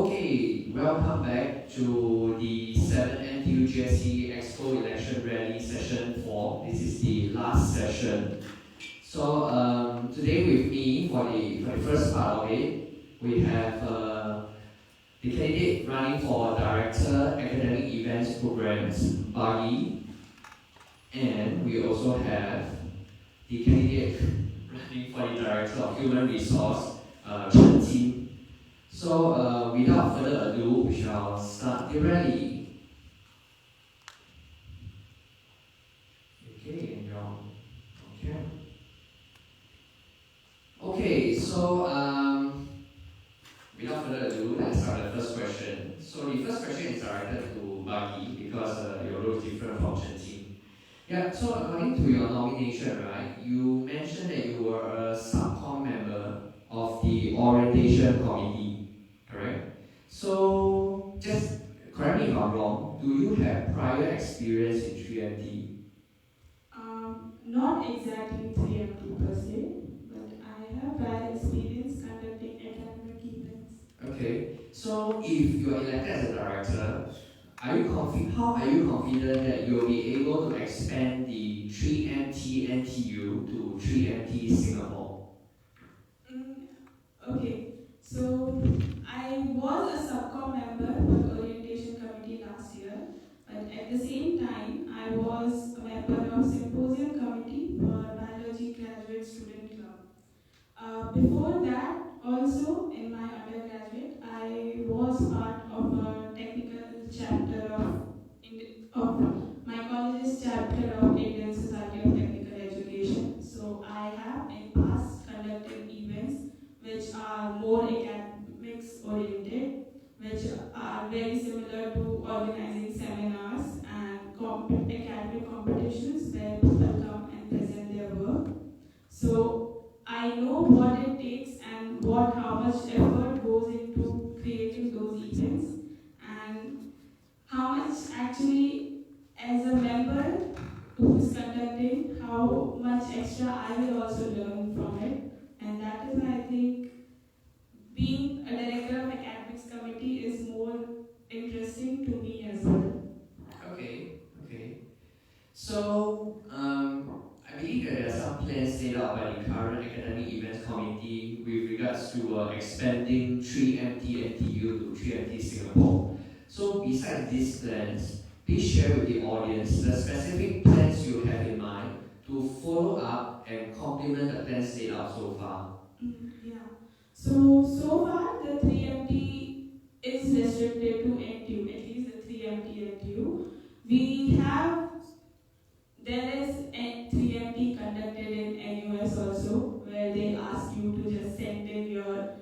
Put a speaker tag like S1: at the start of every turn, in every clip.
S1: Okay, welcome back to the 7th NTUGSC Expo Election Rally Session 4. This is the last session. So today with me for the first part of it, we have the candidate running for Director Academic Events Programs, Bagi, and we also have the candidate running for the Director of Human Resource, Chen Jin. So without further ado, we shall start the rally. Okay, and John. Okay, so without further ado, let's start the first question. So the first question is directed to Bagi because your role is different from Chen Jin. Yeah, so according to your nomination, right, you mentioned that you were a subcom member of the orientation committee. Correct? So, just correct me if I'm wrong, do you have prior experience in 3MT?
S2: Not exactly 3MT per se, but I have prior experience conducting academic events.
S1: Okay, so if you are elected as a director, how are you confident that you will be able to expand the 3MT NTU to 3MT Singapore?
S2: Okay, so I was a subcom member for the orientation committee last year, but at the same time, I was a member of symposium committee for biology graduate student club. Before that, also in my undergraduate, I was part of a technical chapter of my college's chapter of Indian Society of Technical Education. So I have in past conducted events which are more academics oriented, which are very similar to organizing seminars and academic competitions where people come and present their work. So I know what it takes and how much effort goes into creating those events and how much actually as a member who is conducting, how much extra I will also learn from it. And that is why I think being a director of academics committee is more interesting to me as well.
S1: Okay. So, I believe that there are some plans laid out by the current Academic Events Committee with regards to expanding 3MT NTU to 3MT Singapore. So, besides these plans, please share with the audience the specific plans you have in mind to follow up and complement the plans laid out so far.
S2: Yeah. So far, the 3MT is restricted to NTU, at least the 3MT NTU. There is a 3MT conducted in NUS also, where they ask you to just send in your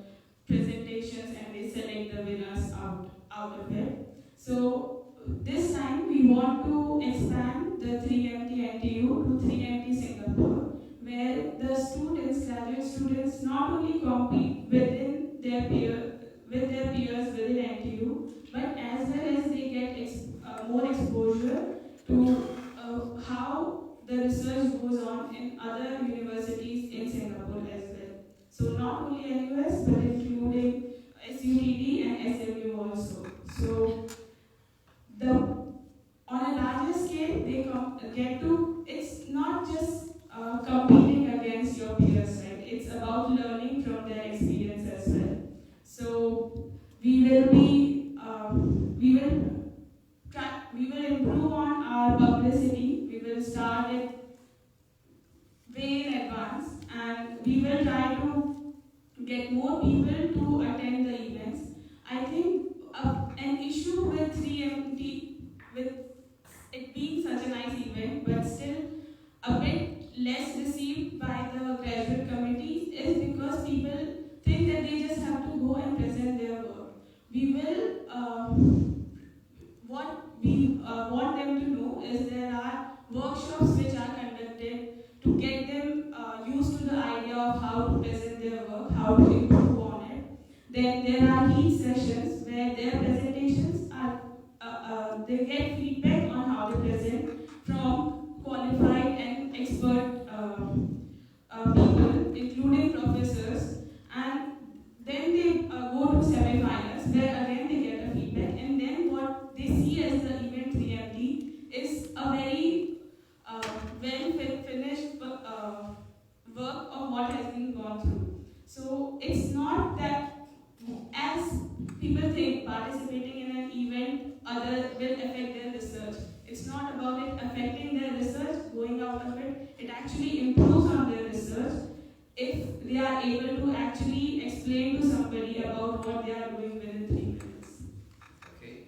S2: presentations and they select the winners out of it. So this time we want to expand the 3MT NTU to 3MT Singapore, where the students, graduate students, not only compete within their peers within NTU, but as well as they get more exposure to how the research goes on in other universities in Singapore as well. So not only NUS, but including SUTD and SMU also. So on a larger scale, they it's not just competing against your peers, right? It's about learning from their experience as well. So we will improve on our publicity. We will start it way in advance, and we will try to get more people to attend the events. I think an issue with 3MT, with it being such a nice event, but still a bit less received by the graduate committees, is because people think that they just have to go and present their work. What we want them to know is there are workshops which are conducted to get them used to the idea of how to present their work, how to improve on it. Then there are heat sessions where their presentations they get feedback on how to present from qualified and expert people, including professors, and then they go to semi-finals where again affecting their research, going out of it, it actually improves on their research if they are able to actually explain to somebody about what they are doing within 3 minutes.
S1: Okay,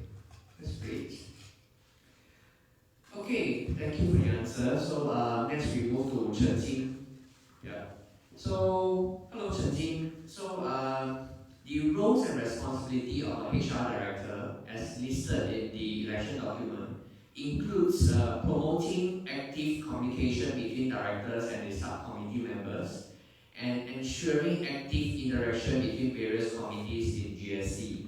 S1: that's great. Okay, thank you for the answer. So next we move to Chen Jing. Yeah. So hello Chen Jing. So the roles and responsibility of a HR director, as listed in the election document, includes promoting active communication between directors and the subcommittee members, and ensuring active interaction between various committees in GSC.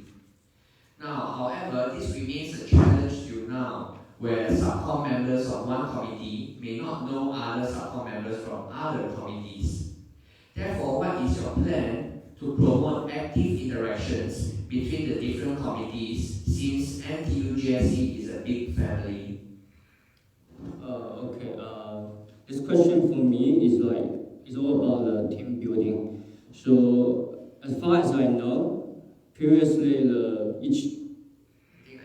S1: Now, however, this remains a challenge till now, where subcom members of one committee may not know other subcom members from other committees. Therefore, what is your plan to promote active interactions between the different committees, since NTUGSC is a big family?
S3: Okay. This question for me is all about the team building. So as far as I know, previously
S1: I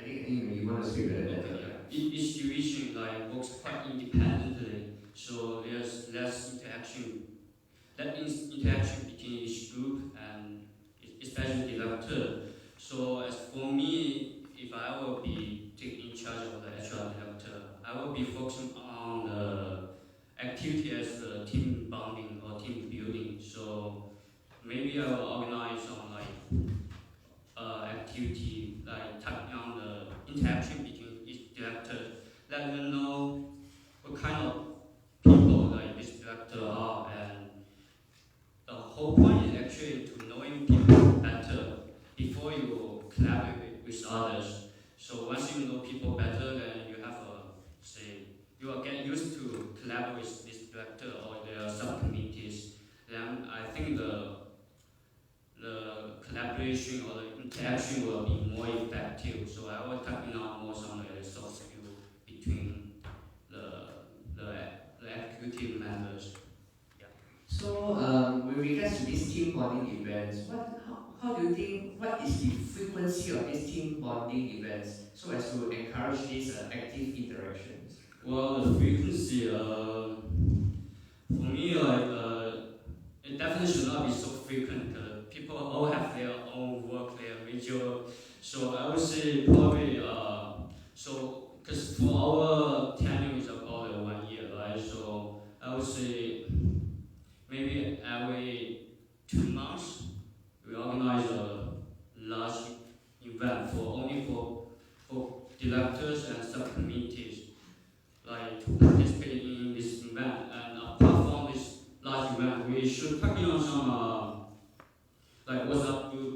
S1: think you want to speak a little better.
S3: each division works quite independently. So there's less interaction between each group and especially director. So as for me, if I will be taking charge of the HR director, I will be focusing on the activity as the team bonding or team building. So maybe I will organize some activity tapping on the interaction between each director, let them know what kind of people this director are, and the whole point is actually to knowing people better before you collaborate with others. So once you know people better, then you have you will get used to collaborate with this director or their subcommittees. Then I think the collaboration or the interaction will be more effective. So I will tap in on more some of the soft skill between the executive members.
S1: So with regards to these team bonding events, how do you think, what is the frequency of these team bonding events so as to encourage these active interactions?
S3: Well, the frequency, for me, it definitely should not be so frequent. People all have their own work, their major. So I would say probably, because for our tenure is about 1 year, right? So I would say maybe every 2 months we organize a large event only for directors and subcommittees, to participate in this event. And apart from this large event, we should pack on some WhatsApp group.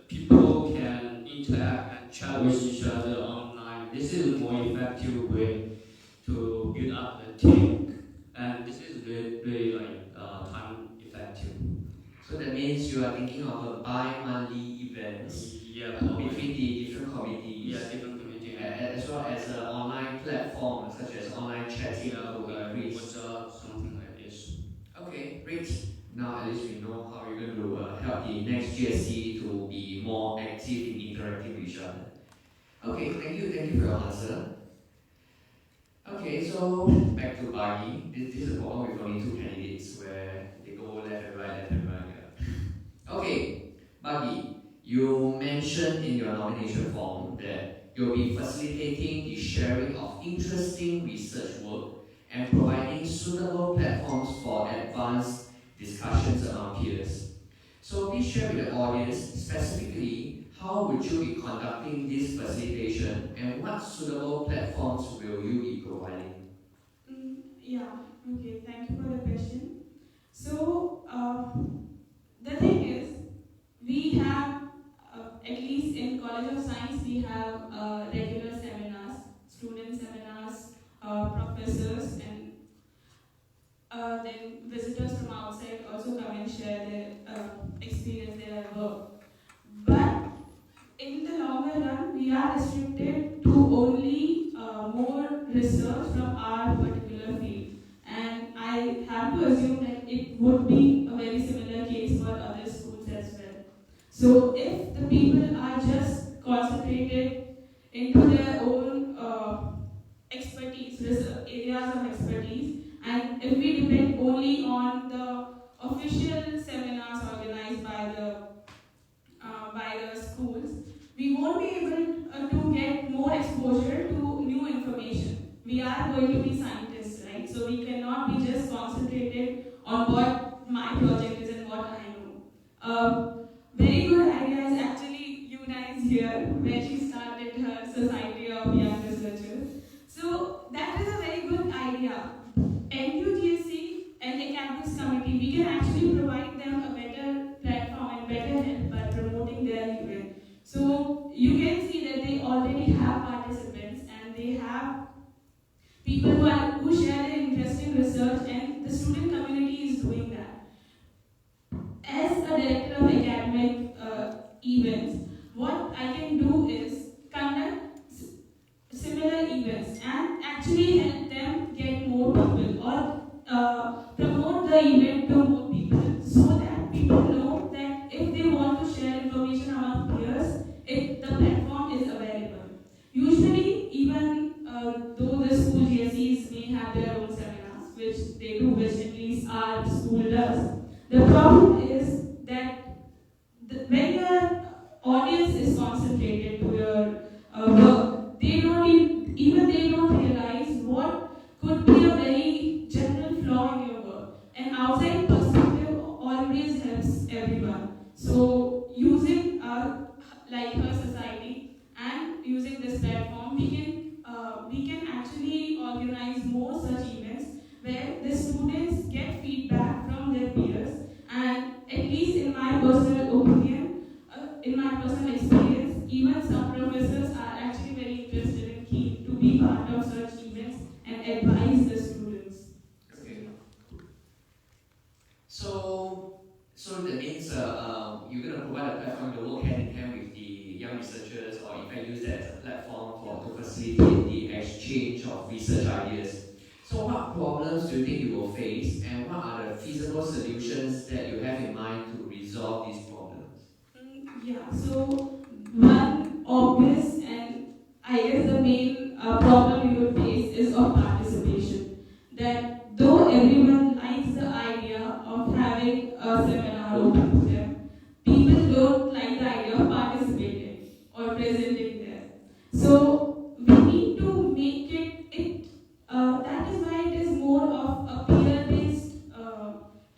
S3: People can interact and chat with each other online. This is a more effective way to build up the team, and this is really time effective.
S1: So that means you are thinking of a bi-monthly events between the different committees.
S3: Yeah, different committees.
S1: As well as an online platform such as online chatting to increase.
S3: Something like this.
S1: Okay, great. Now at least we know how we're going to help the next GSC to be more active in interacting with each other. Okay, thank you for your answer. Okay, so back to Bagi. This is a problem with only 2 candidates where they go left and right. Yeah. Okay, Bagi, you mentioned in your nomination form that you'll be facilitating the sharing of interesting research work and providing suitable platforms for advanced discussions among peers. So please share with the audience specifically how would you be conducting this facilitation and what suitable platforms will you be providing?
S2: Okay, thank you for the question. So the thing is, we have, at least in College of Science, we have regular seminars, student seminars, professors, and then visitors from outside also come and share their experience, their work. But in the longer run, we are restricted to only more research from our particular field. And I have to assume that it would be a very similar case for other schools as well. So if the people are just concentrated into their own expertise areas of expertise. And if we depend only on the official seminars organized by the schools, we won't be able to get more exposure to new information. We are going to be scientists, right? So we cannot be just concentrated on what my project is and what I know. Very good idea is actually Yuna's here, where she started her Society of Young Researchers. So that is a very good idea. NTUGSC and Academics Committee, we can actually provide them a better platform and better help by promoting their event. So you can see that they already have participants and they have people who share their interest in research, and the student community is doing that. As a director of academic events, what I can do is conduct similar events and actually help them get more people, or promote the event to more people, so that people know that if they want to share information among peers, the platform is available. Usually, even though the school GSEs may have their own seminars, which they do, which at least our school does, the problem is that when your audience is concentrated to your work, they don't realize what could be a very general flaw in your work. An outside perspective always helps everyone. So using like her society and using this platform, we can actually organize more such events where the students get feedback from their peers, and at least in my personal opinion, in my personal experience, even some professors are actually very interested and keen to be part of such events and advise the students.
S1: Okay. So that means you're going to provide a platform to work hand in hand with the young researchers, or in fact use that as a platform to facilitate the exchange of research ideas. So what problems do you think you will face, and what are the feasible solutions that you have in mind to resolve these problems?
S2: Yeah, so one obvious and I guess the main problem we would face is of participation. That though everyone likes the idea of having a seminar open to them, people don't like the idea of participating or presenting there. So we need to make that is why it is more of a peer-based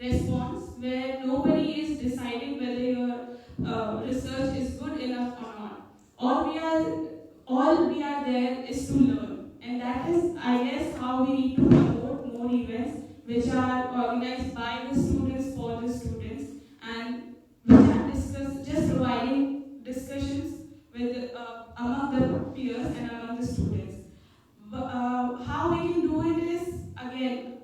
S2: response, where nobody is deciding whether your research is good enough or not. All we are there is to learn, and that is, I guess, how we need to promote more events which are organized by the students for the students, and which are just providing discussions with among the peers and among the students. How we can do it is, again,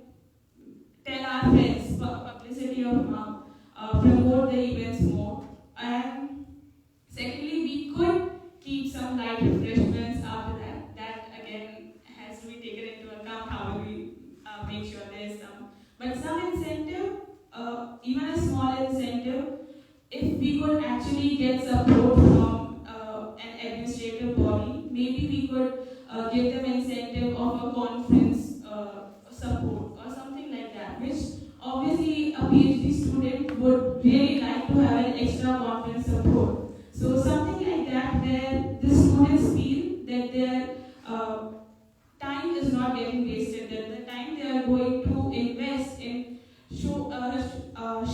S2: tell our friends, publicity of mouth, promote the events more, and secondly, we could keep some light refreshments after that. That again has to be taken into account. How do we make sure there is some, but some incentive, even a small incentive, if we could actually get support from an administrative body, maybe we could give them incentive of a conference support or something like that, which obviously a PhD student would really like to have an extra conference support. So something like that, where the students feel that their time is not getting wasted, that the time they are going to invest in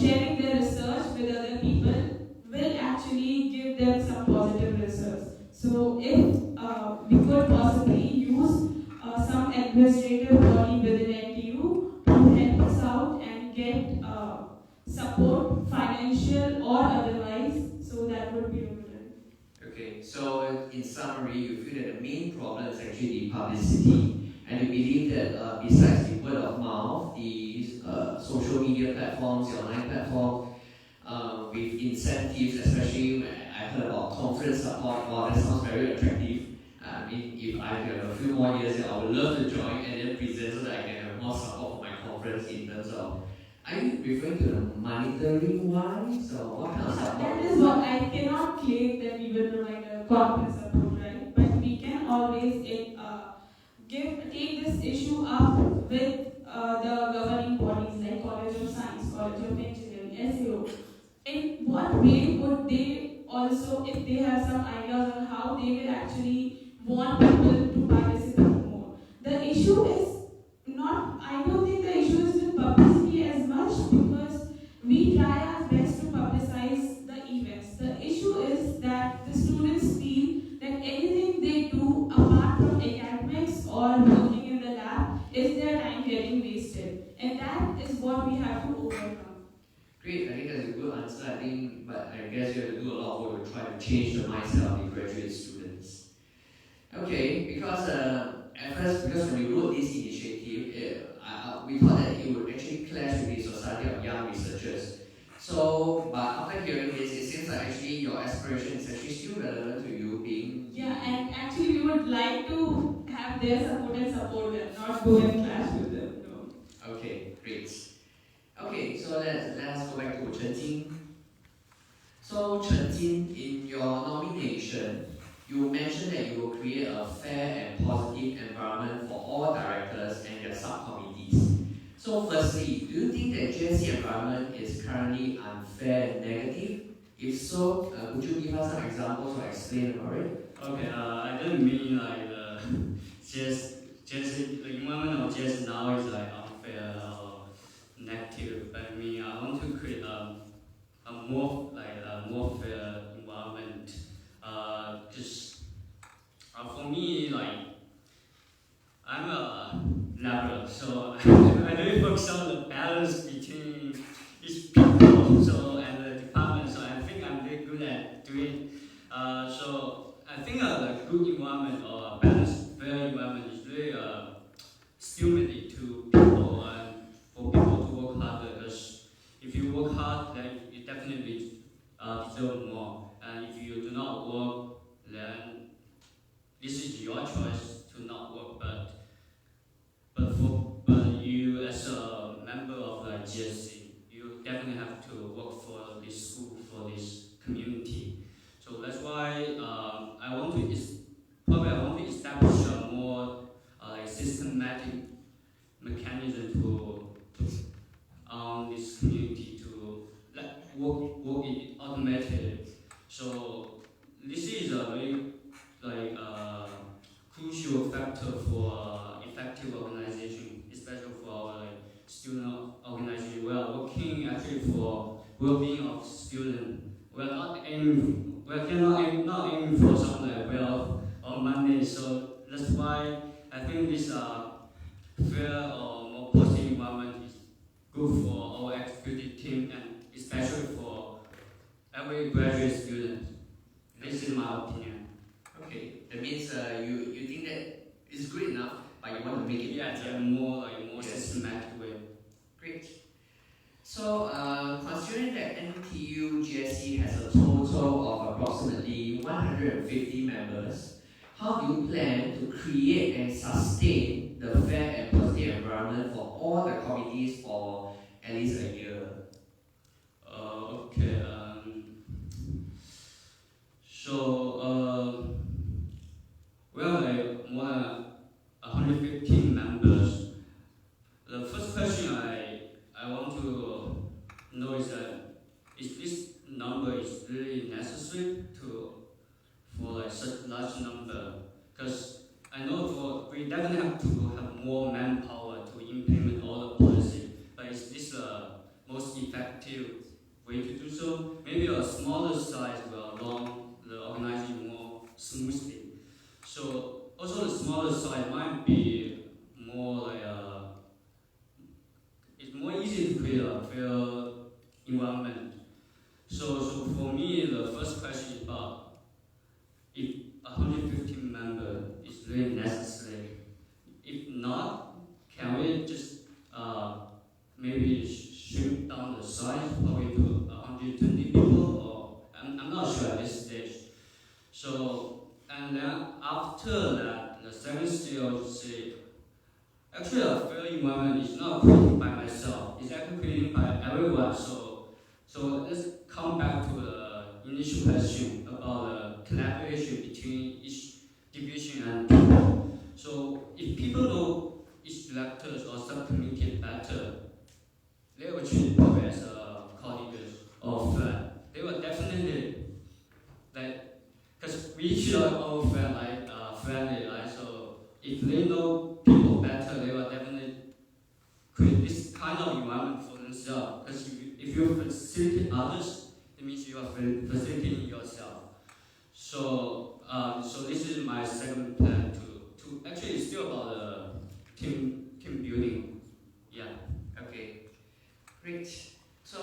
S2: sharing their research with other people will actually give them some positive results. So if we could possibly use some administrative body within NTU to help us out and get support, financial or otherwise, so that would be good.
S1: Okay, so in summary, you feel that the main problem is actually the publicity, and you believe that besides the word of mouth, the social media platforms, the online platforms, with incentives, especially when I heard about conference support, wow, that sounds very attractive. I mean, if I have a few more years, I would love to join and then present so that I can have more support for my conference in terms of, are you referring to the monetary wise, or what kind of support?
S2: That is what I cannot claim that we will provide a conference support, right? But we can always take this issue up with the governing bodies like College of Science, College of Engineering, SAO. In what way would they also, if they have some ideas on how they will actually want people to participate more? The issue is not, I don't think the issue is with publicity as much, because we try our best to publicize the events. The issue is that the students feel that anything they do apart from academics or working in the lab is their time getting wasted. And that is what we have to overcome.
S1: Great, I think that's a good answer. But I guess you have to do a lot of work to try to change the mindset of the graduate students. Okay, because at first, because when we wrote this initiative, we thought that it would actually clash with the Society of Young Researchers. So, but after hearing this, it seems like actually your aspiration is actually still relevant to you being...
S2: Yeah, and actually we would like to have their support and support them, not go and clash with them. No.
S1: Okay, great. Okay, so let us go back to Chen Jing. So Chen Jing, in your nomination, you mentioned that you will create a fair and positive environment for all directors and their subcommittees. So firstly, do you think that GSC environment is currently unfair and negative? If so, would you give us some examples or explain about it?
S3: Okay, I didn't mean like the environment of GSC now is like unfair or negative, but I mean I want to create a more fair environment. Just for me, like I'm a laborer, so I really focus on the balance between each people, so and the department. So I think I'm very good at doing. So I think a good environment or a balanced, fair environment is really stimulating to people and for people to work harder. Because if you work hard, then you definitely deserve more. And if you do not work, then this is your choice to not work. But you as a member of the GSC, you definitely have to work for this school, for this community. So that's why I want to establish a more systematic mechanism to this community to work it automated. So this is a very crucial factor for effective organization, especially for our student organization. We are working actually for well-being of students. We are not aiming for some wealth or money. So that's why I think this fair or more positive environment is good for our executive team and especially for every graduate student. This is my opinion.
S1: Okay, that means you think that it's good enough, but you want to make it better.
S3: More systematic way.
S1: Great. So, considering that NTUGSC has a total of approximately 150 members, how do you plan to create and sustain the fair and positive environment for all the committees for at least a year?
S3: Okay. We have more than 115 members. The first question I want to know is that is this number is really necessary for such large number? Because I know we definitely have to have more manpower to implement all the policy. But is this the most effective way to do so? Maybe a smaller size will allow the organizing more smoothly. So also the smaller size might be more it's more easy to create a fair environment. So for me, the first question is about if 150 members is really necessary. If not, can we just maybe shrink down the size probably to 120 people? Or I'm not sure at this stage. So and then after that, the second stage I would say actually a fair environment is not created by myself. It's actually created by everyone. So let's come back to the initial question about the collaboration between each division and people. So if people know each directors or subcommittee better, they will treat people as colleagues or friend. They will definitely because we should all friend friendly, right? So if they know people better, they will definitely create this kind of environment for themselves. Because if you facilitate others, it means you are facilitating yourself. So this is my second plan to actually it's still about team building. Yeah.
S1: Okay, great. So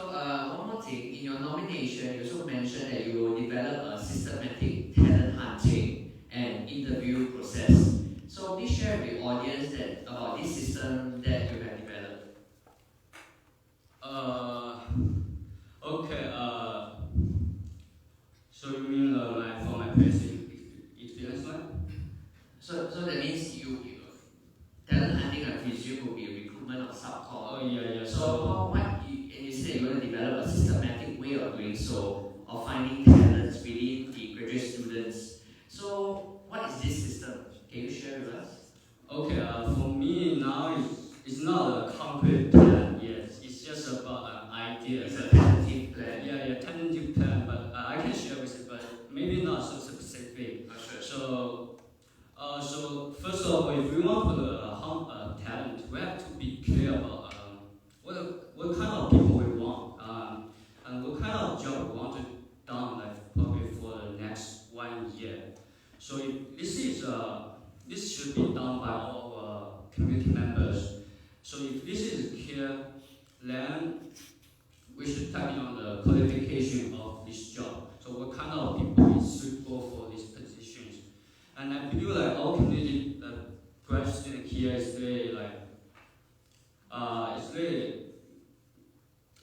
S1: one more thing, in your nomination, you also mentioned that you will develop a systematic talent hunting and interview process. So please share with the audience about this system that you have developed.
S3: Okay. So you mean for my previous experience, right?
S1: So that means you talent hunting, I presume, will be recruitment of subcon.
S3: Oh yeah.
S1: So and you said you're going to develop a systematic way of doing so, of finding talents within the graduate students. So what is this system? Can you share with us?
S3: Okay. For me now, it's not a concrete plan yet. It's just about an idea.
S1: It's a tentative plan.
S3: Yeah, tentative plan. But I can share with you, but maybe not so specific.
S1: Sure.
S3: So first of all, if we want to put talent, we have to be clear about what kind of people we want, and what kind of job we want to done, probably for the next 1 year. So this should be done by all our community members. So if this is clear, then we should tap in on the qualification of this job. So what kind of people is suitable for these positions? And I believe our community graduate student here is very it's very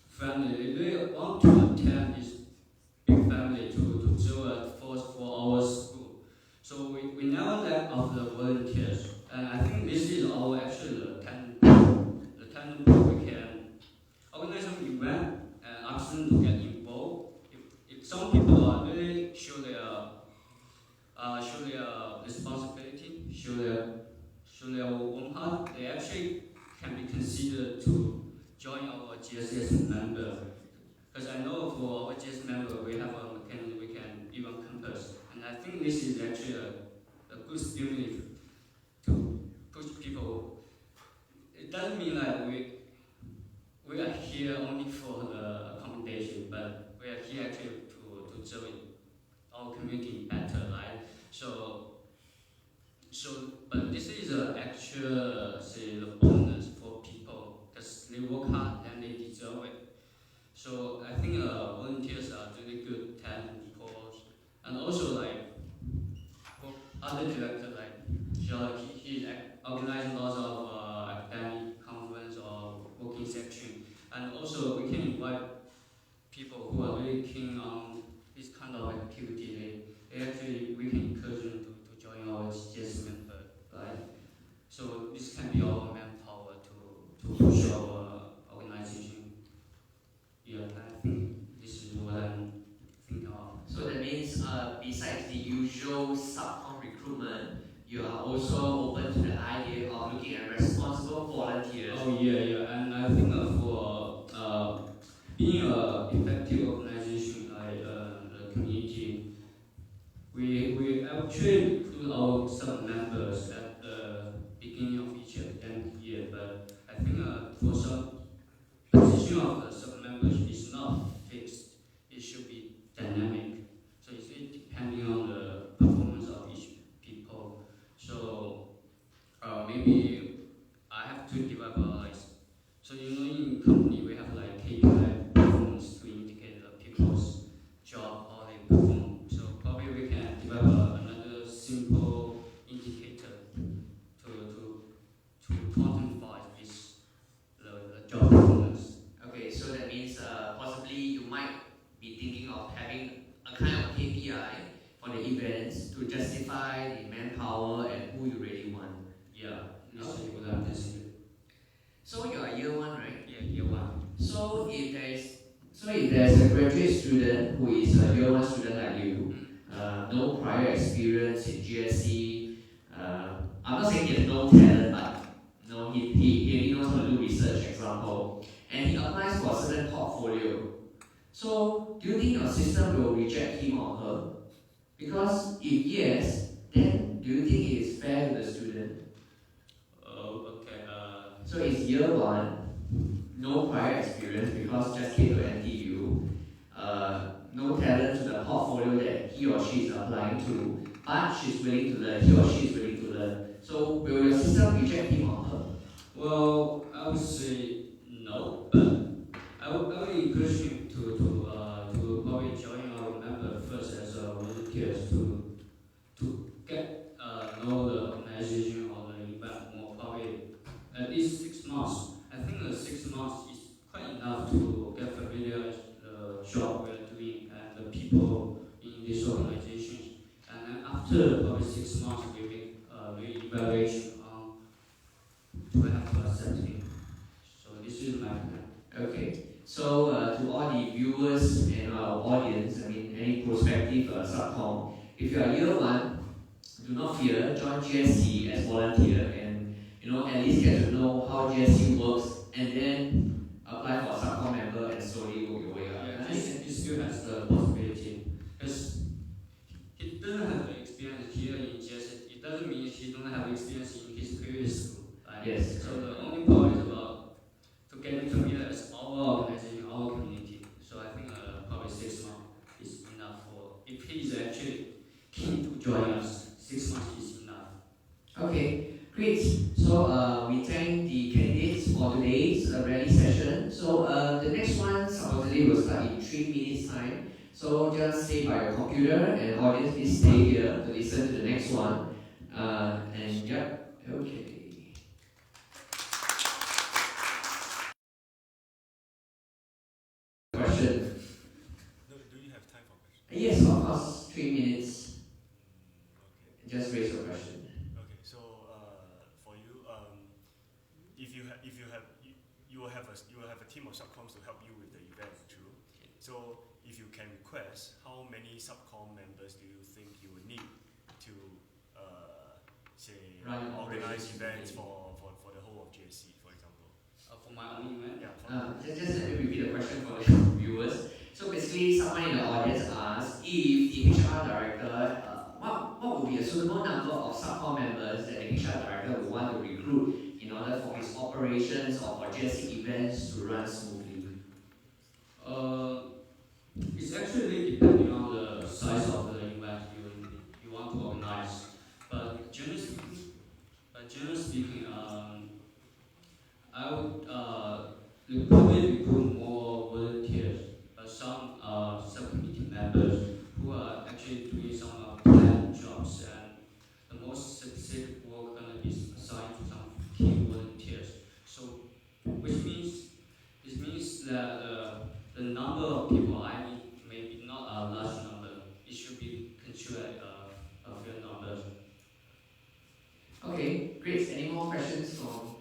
S3: friendly. They really want to attend this big family to observe for our school. So we never lack of the volunteers, and I think this is our actually the talent pool. We can organize an event and ask them to get involved. If some people are really show their responsibility, show their own heart, they actually can be considered to join our GSS member. Because I know for our GSS member, we have a mechanism we can even compass, and I think this is actually a good stimulus to push people. It doesn't mean we are here only for the accommodation, but we are here actually to serve our community better, right? But this is an actual, the bonus for people because they work hard and they deserve it. So I think volunteers are really good talent people, and also for other directors he's organizing lots of academic conference or working section, and also we can invite people who are really keen on this kind of activity. We can encourage them to join our GS member, right? So this can be our manpower to push our organization. Yeah, I think this is what I'm thinking of.
S1: So that means besides the usual subcon recruitment, you are also open to the idea of looking at responsible volunteers.
S3: Oh yeah, and I think for being an effective organization like the community, we actually recruit our sub-members at the beginning of each academic year, but I think for some position of the sub-members is not fixed. It should be dynamic. So it's depending on the performance of each people. So maybe I have to develop so in company we have KPI performance to indicate the people's job how they perform. So probably we can develop another simple indicator to quantify the job performance.
S1: Okay, so that means possibly you might be thinking of having a kind of KPI for the events to justify the manpower and who you really want.
S3: Yeah, this is what I'm considering.
S1: So you are year one, right?
S3: Yeah, year one.
S1: So if there's a graduate student who is a year one student like you, no prior experience in GSC, I'm not saying he has no talent, but he knows how to do research, example, and he applies for a certain portfolio. So, do you think your system will reject him or her? Because if yes, then do you think it is fair to the student?
S3: Oh, okay.
S1: So it's year one, no prior experience because just came to NTU, no talent to the portfolio that he or she is applying to, but she's willing to learn, he or she is willing to learn. So will your system reject him or her?
S3: Well, I would say no, but I would encourage him to probably join our member first as a volunteer to get know the organization or the event more, probably at least 6 months. I think 6 months is quite enough to get familiar with the job we are doing and the people in this organization. And then after probably 6 months, we make re-evaluation on do we have to accept him. So this is my plan.
S1: Okay. So to all the viewers and our audience, any prospective subcom, if you are year one, do not fear, join GSC as volunteer and at least get to know how GSC works and then apply for a subcom member and slowly work your way up.
S3: Yeah, he still has the possibility. Because he doesn't have the experience here in GSC. It doesn't mean he don't have experience in his previous school. Right?
S1: Yes.
S3: So the only part is about to getting familiar as our organization, our community. So I think probably 6 months is enough for if he is actually keen to join us. 6 months is enough.
S1: Okay, great. So we thank the candidates for today's rally session. So the next one supposedly will start in 3 minutes time. So just stay by your computer and audience please stay here to listen to the next one. And yep, okay. Question.
S4: Do you have time for questions?
S1: Yes, of course, 3 minutes.
S4: Okay.
S1: Just raise your question.
S4: Okay. So for you, you will have a team of subcoms to help you with the event, true? So if you can request, how many subcom members do you think you would need to say organize events for the whole of GSC, for example?
S3: For my own event?
S4: Yeah.
S1: Just let me repeat the question for the viewers. So basically, someone in the audience asked if the HR director, what would be a suitable number of subcom members that the HR director would want to recruit in order for his operations or for GSC events to run smoothly?
S3: It's actually depending on the size of the event you want to organize. But generally speaking, I would probably recruit more volunteers, some subcommittee members who are actually doing some planned jobs, and the most specific work gonna be assigned to some key volunteers. So, this means that the number of people I need maybe not a large number. It should be considered a fair number.
S1: Okay, great. Any more questions from?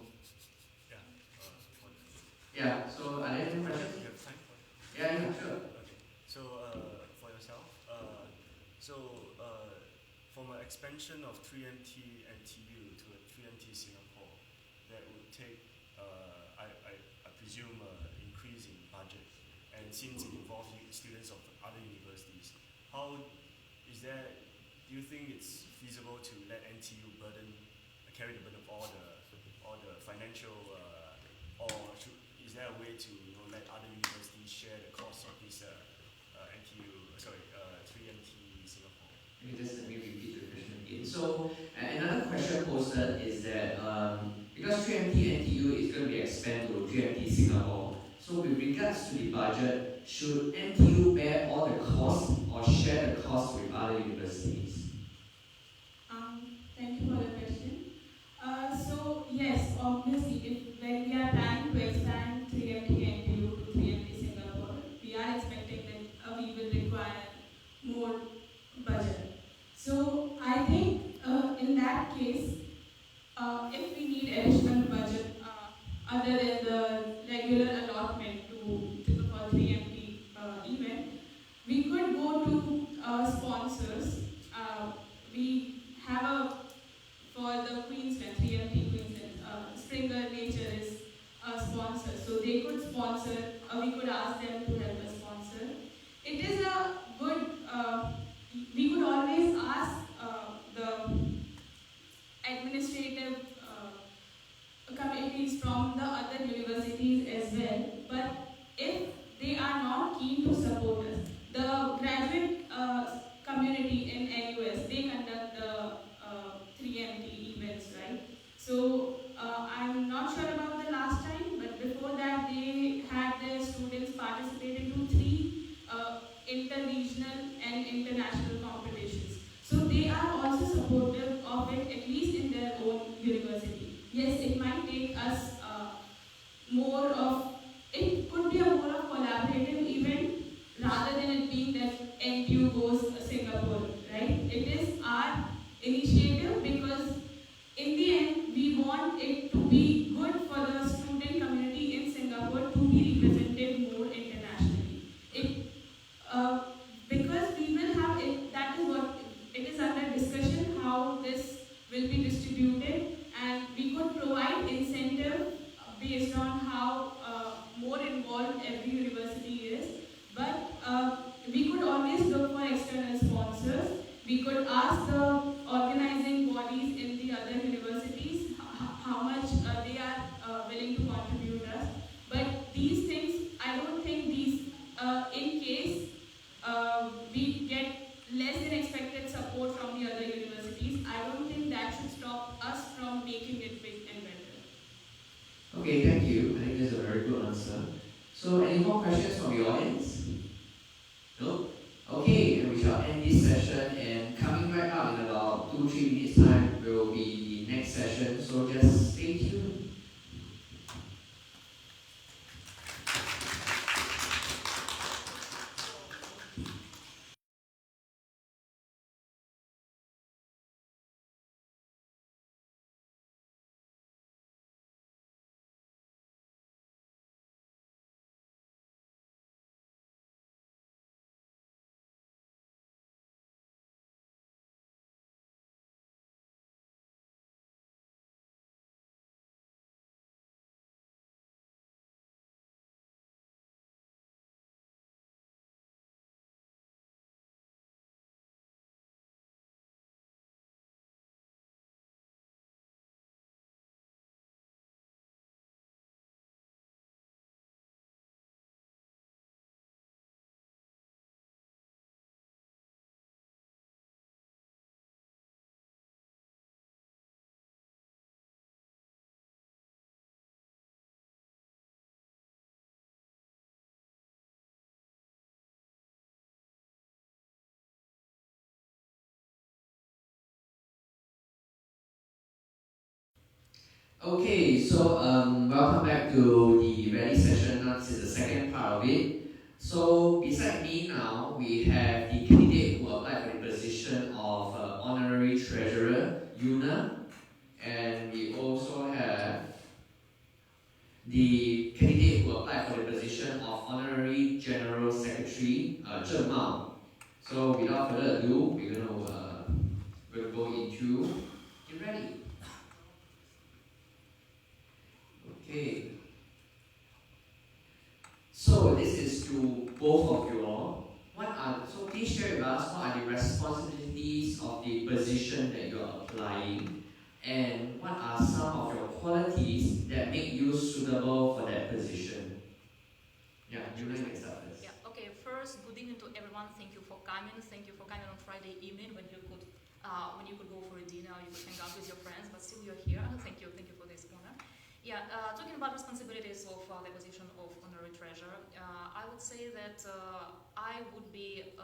S1: Yeah. So are there any questions?
S4: You have time for it?
S1: Yeah, sure.
S4: Okay. So for yourself, from an expansion of 3MT NTU to a 3MT Singapore, that would take, I presume, increase in budget. And since it involves students of other universities, do you think it's feasible to let NTU carry the burden of all the financial, is there a way to let other universities share the cost of this 3MT Singapore?
S1: Just let me repeat the question again. So another question posted is that because 3MT NTU is going to be expanded to 3MT Singapore, so with regards to the budget, should NTU bear all the costs or share the costs with other universities?
S2: Thank you for the question. So yes, obviously, when we are planning to expand 3MT NTU to 3MT Singapore, we are expecting that we will require more budget. So I think in that case, if we need additional budget other than the regular allotment for 3MT event, we could go to sponsors. We have a community in NUS, they conduct the 3MT events, right? So I'm not sure about the last time, but before that they had their students participate into 3 inter-regional and international competitions. So they are also supportive of it, at least in their own university. Yes, it might take us more of, it could be a more of collaborative event rather than it being that NTU goes Singapore, right? It is our initiative because in the end we want it to be good for the student community in Singapore to be represented more internationally. Because we will have it, that is what it is under discussion how this will be distributed, and we could provide incentive based on how more involved every university is. But we could always look for external sponsors. We could ask the organizing bodies in the other universities how much they are willing to contribute us. But these things, I don't think these, in case we get less than expected support from the other universities, I don't think that should stop us from making it big and better.
S1: Okay, thank you. I think that's a very good answer. So, any more questions from the audience? No? Okay, and we shall end this session, and coming right up in about 2-3 minutes time will be the next session, so just stay tuned. Okay, so welcome back to the rally session. Now this is the second part of it. So beside me now, we have the candidate who applied for the position of Honorary Treasurer, Yuna, and we also have the candidate who applied for the position of Honorary General Secretary, Zheng Mao. So without further ado, we're gonna go into the rally. Okay. So this is to both of you all. So please share with us what are the responsibilities of the position that you are applying, and what are some of your qualities that make you suitable for that position. Yeah, you can start first.
S5: Yeah. Okay. First, good evening to everyone. Thank you for coming. Thank you for coming on Friday evening when you could go for a dinner, you could hang out with your friends, but still you're here. Thank you for this honor. Yeah, talking about responsibilities of the position of Honorary Treasurer, I would say that I would be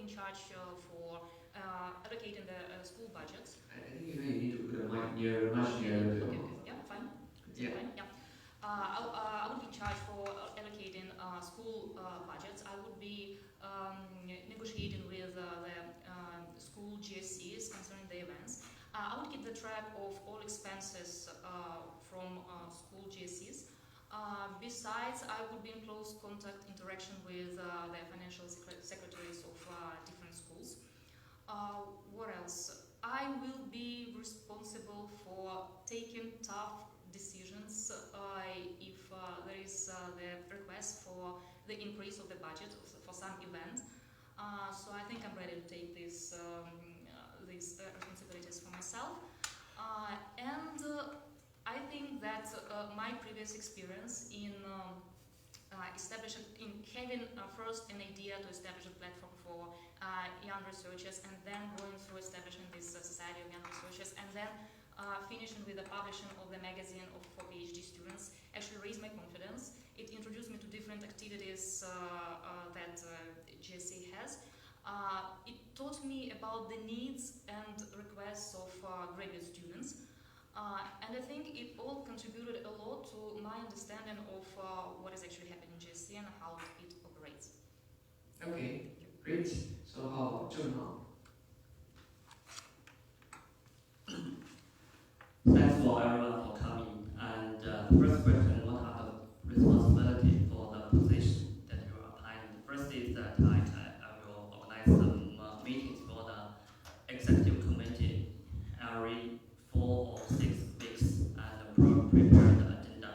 S5: in charge for allocating the school budgets.
S1: I think you need to put the mic near, much nearer.
S5: Okay. Yeah, fine.
S1: Yeah.
S5: Fine. Yeah. I would be in charge for allocating school budgets. I would be negotiating with the school GSCs concerning the events. I would keep the track of all expenses from school GSCs. Besides, I would be in close contact interaction with the financial secretaries of different schools. What else? I will be responsible for taking tough decisions if there is the request for the increase of the budget for some event. So I think I'm ready to take these responsibilities for myself. And I think that my previous experience in having first an idea to establish a platform for young researchers, and then going through establishing this society of young researchers, and then finishing with the publishing of the magazine for PhD students actually raised my confidence. It introduced me to different activities that GSC has. It taught me about the needs and requests of graduate students. And I think it all contributed a lot to my understanding of what is actually happening in GSC and how it operates.
S1: Okay, great. So how about Junhao?
S3: Thanks for everyone for coming. And the first question, what are the responsibilities for the position that you are applying? The first is that I will organize some meetings for the executive committee every 4 or 6 weeks and prepare the agenda.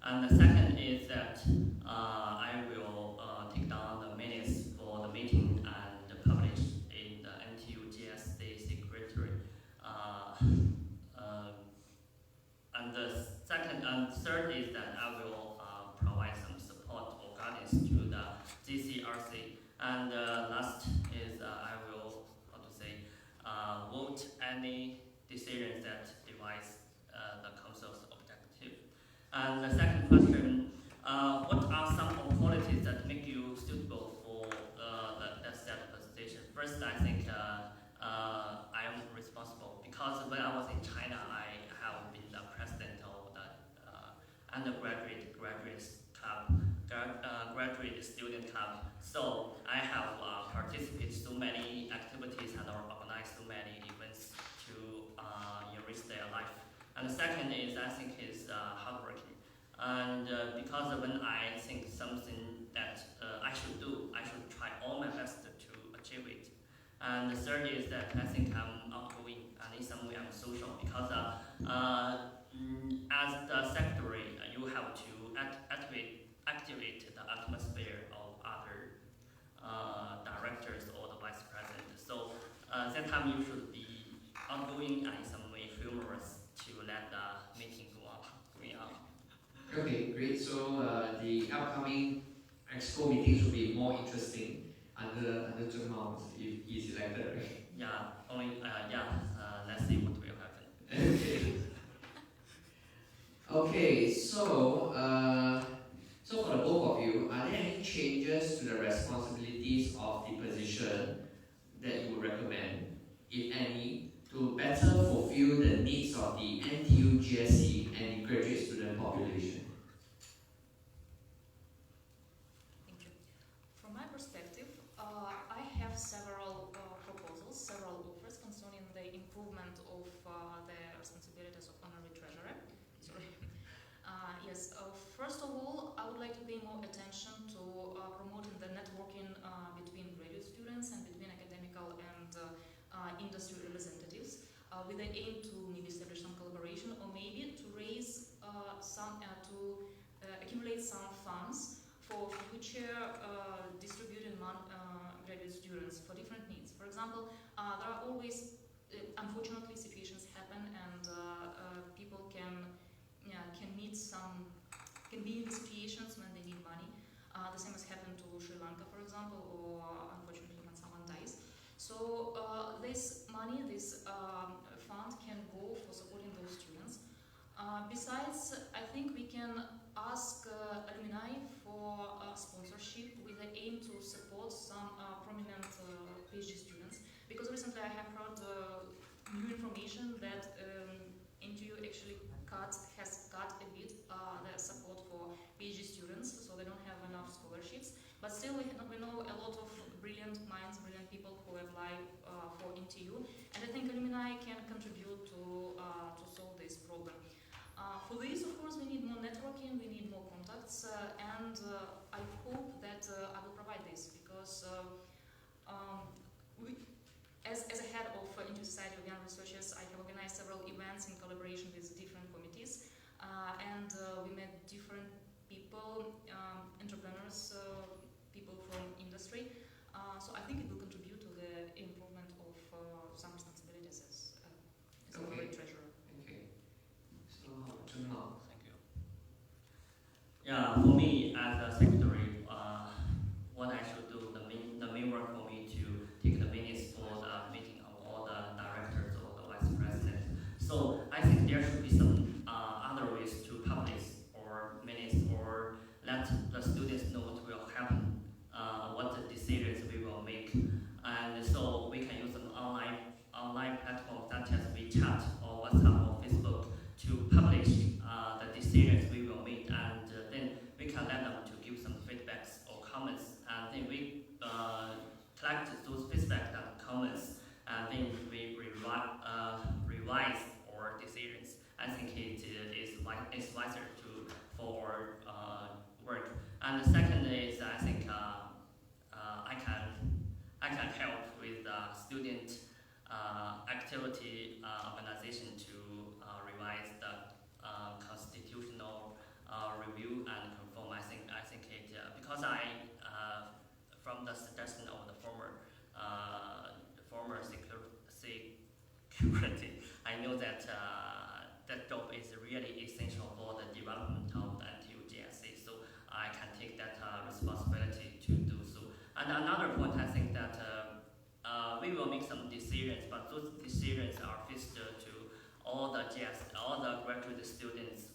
S3: And the second is that I will take down the minutes for the meeting and publish in the NTUGSC secretary. And the second and third is that I will provide some support or guidance to the GCRC. And last is I will, vote any decisions that devise the council's objective. And the second question, what are some of qualities that make you suitable for that set position? First, I think I am responsible because when I was in China, I have been the president of the undergraduate, graduate club, graduate student club. So I have participated so many activities and organized so many events to enrich their life. And the second is I think is hardworking. And because when I think something that I should do, I should try all my best to achieve it. And the third is that I think I'm outgoing and in some way I'm social because as the secretary, you have to activate the atmosphere of other directors or the vice president. So that time you should be outgoing and in some way humorous to let the meeting go on.
S1: Okay, great. So the upcoming expo meetings will be more interesting under Junhao if he's elected, right?
S3: Yeah, let's see what will happen.
S1: Okay. Okay, so for the both of you, are there any changes to the responsibilities of the position that you would recommend, if any, to better fulfill the needs of the NTUGSC and the graduate student population?
S5: Thank you. From my perspective, I have several proposals, several offers concerning the improvement of the responsibilities of Honorary Treasurer. Sorry. Yes. First of all, I would like to pay more attention to promoting the networking between graduate students and between academical and industry representatives, with the aim to maybe establish some collaboration or maybe to raise accumulate some funds for future distributing graduate students for different needs. For example, there are always, unfortunately, situations happen and people can be in the situations when they need money. The same has happened to Sri Lanka, for example, or unfortunately when someone dies. So this money, this fund can go for supporting those students. Besides, I think we can ask alumni for sponsorship with the aim to support some prominent PhD students. Because recently I have heard new information that NTU actually has cut a bit the support for PhD students, so they don't have enough scholarships. But still, we know a lot of brilliant minds, brilliant people who apply for NTU, and I think alumni can contribute to solve this problem. For this, of course, we need more networking, we need more contacts, and I hope that I will provide this because as a head of NTU Society of Young Researchers, I have organized several events in collaboration with different committees, and we met different people, entrepreneurs, people from industry. So I think it will contribute to the improvement of some responsibilities as Honorary Treasurer.
S1: Okay. So, Junhao.
S3: Thank you. Yeah, for me as a secretary, chat or WhatsApp or Facebook to publish the decisions we will make, and then we can let them to give some feedbacks or comments, and then we collect those feedback and comments, and then we revise our decisions. I think it is wiser for work. And the second is I think I can help with student activity organization to revise the constitutional review and conform. I think it because from the suggestion of the former security, I know that that job is really essential for the development of the NTUGSC. So I can take that responsibility to do so. And another point, I think that we will make some decisions, but those decisions are fixed to all the graduate students.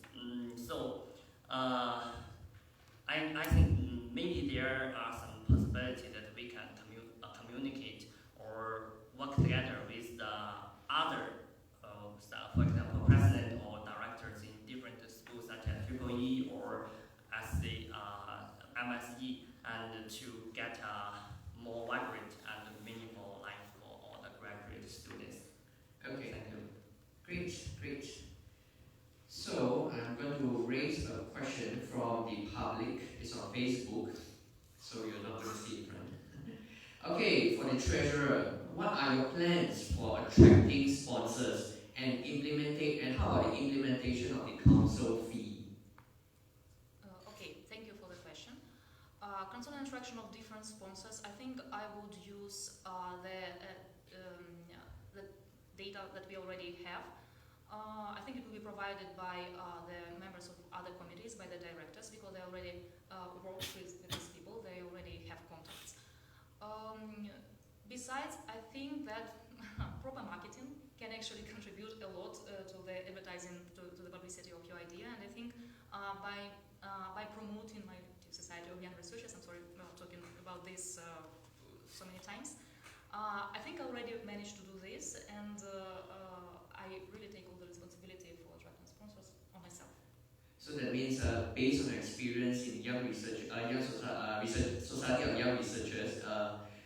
S3: I think maybe there are some possibilities that we can communicate or work together with the other staff, for example, president or directors in different schools such as EEE or SC, MSE, and to get a more vibrant and meaningful life for all the graduate students.
S1: Okay.
S3: Thank you.
S1: Great. So I'm going to raise a question from the public. It's on Facebook, so you're not going to see it, right? Okay, for the treasurer, what are your plans for attracting sponsors and how about the implementation of the council fee?
S5: Okay, thank you for the question. Concerning attraction of different sponsors, I think I would use the data that we already have. I think it will be provided by the members of other committees, by the directors, because they already work with these people, they already have contacts. Besides, I think that proper marketing can actually contribute a lot to the advertising, to the publicity of your idea, and I think by promoting my Society of Young Researchers, I'm sorry talking about this so many times, I think I already managed to do this, and I really take all the responsibility for attracting sponsors on myself.
S1: So that means based on your experience in Society of Young Researchers,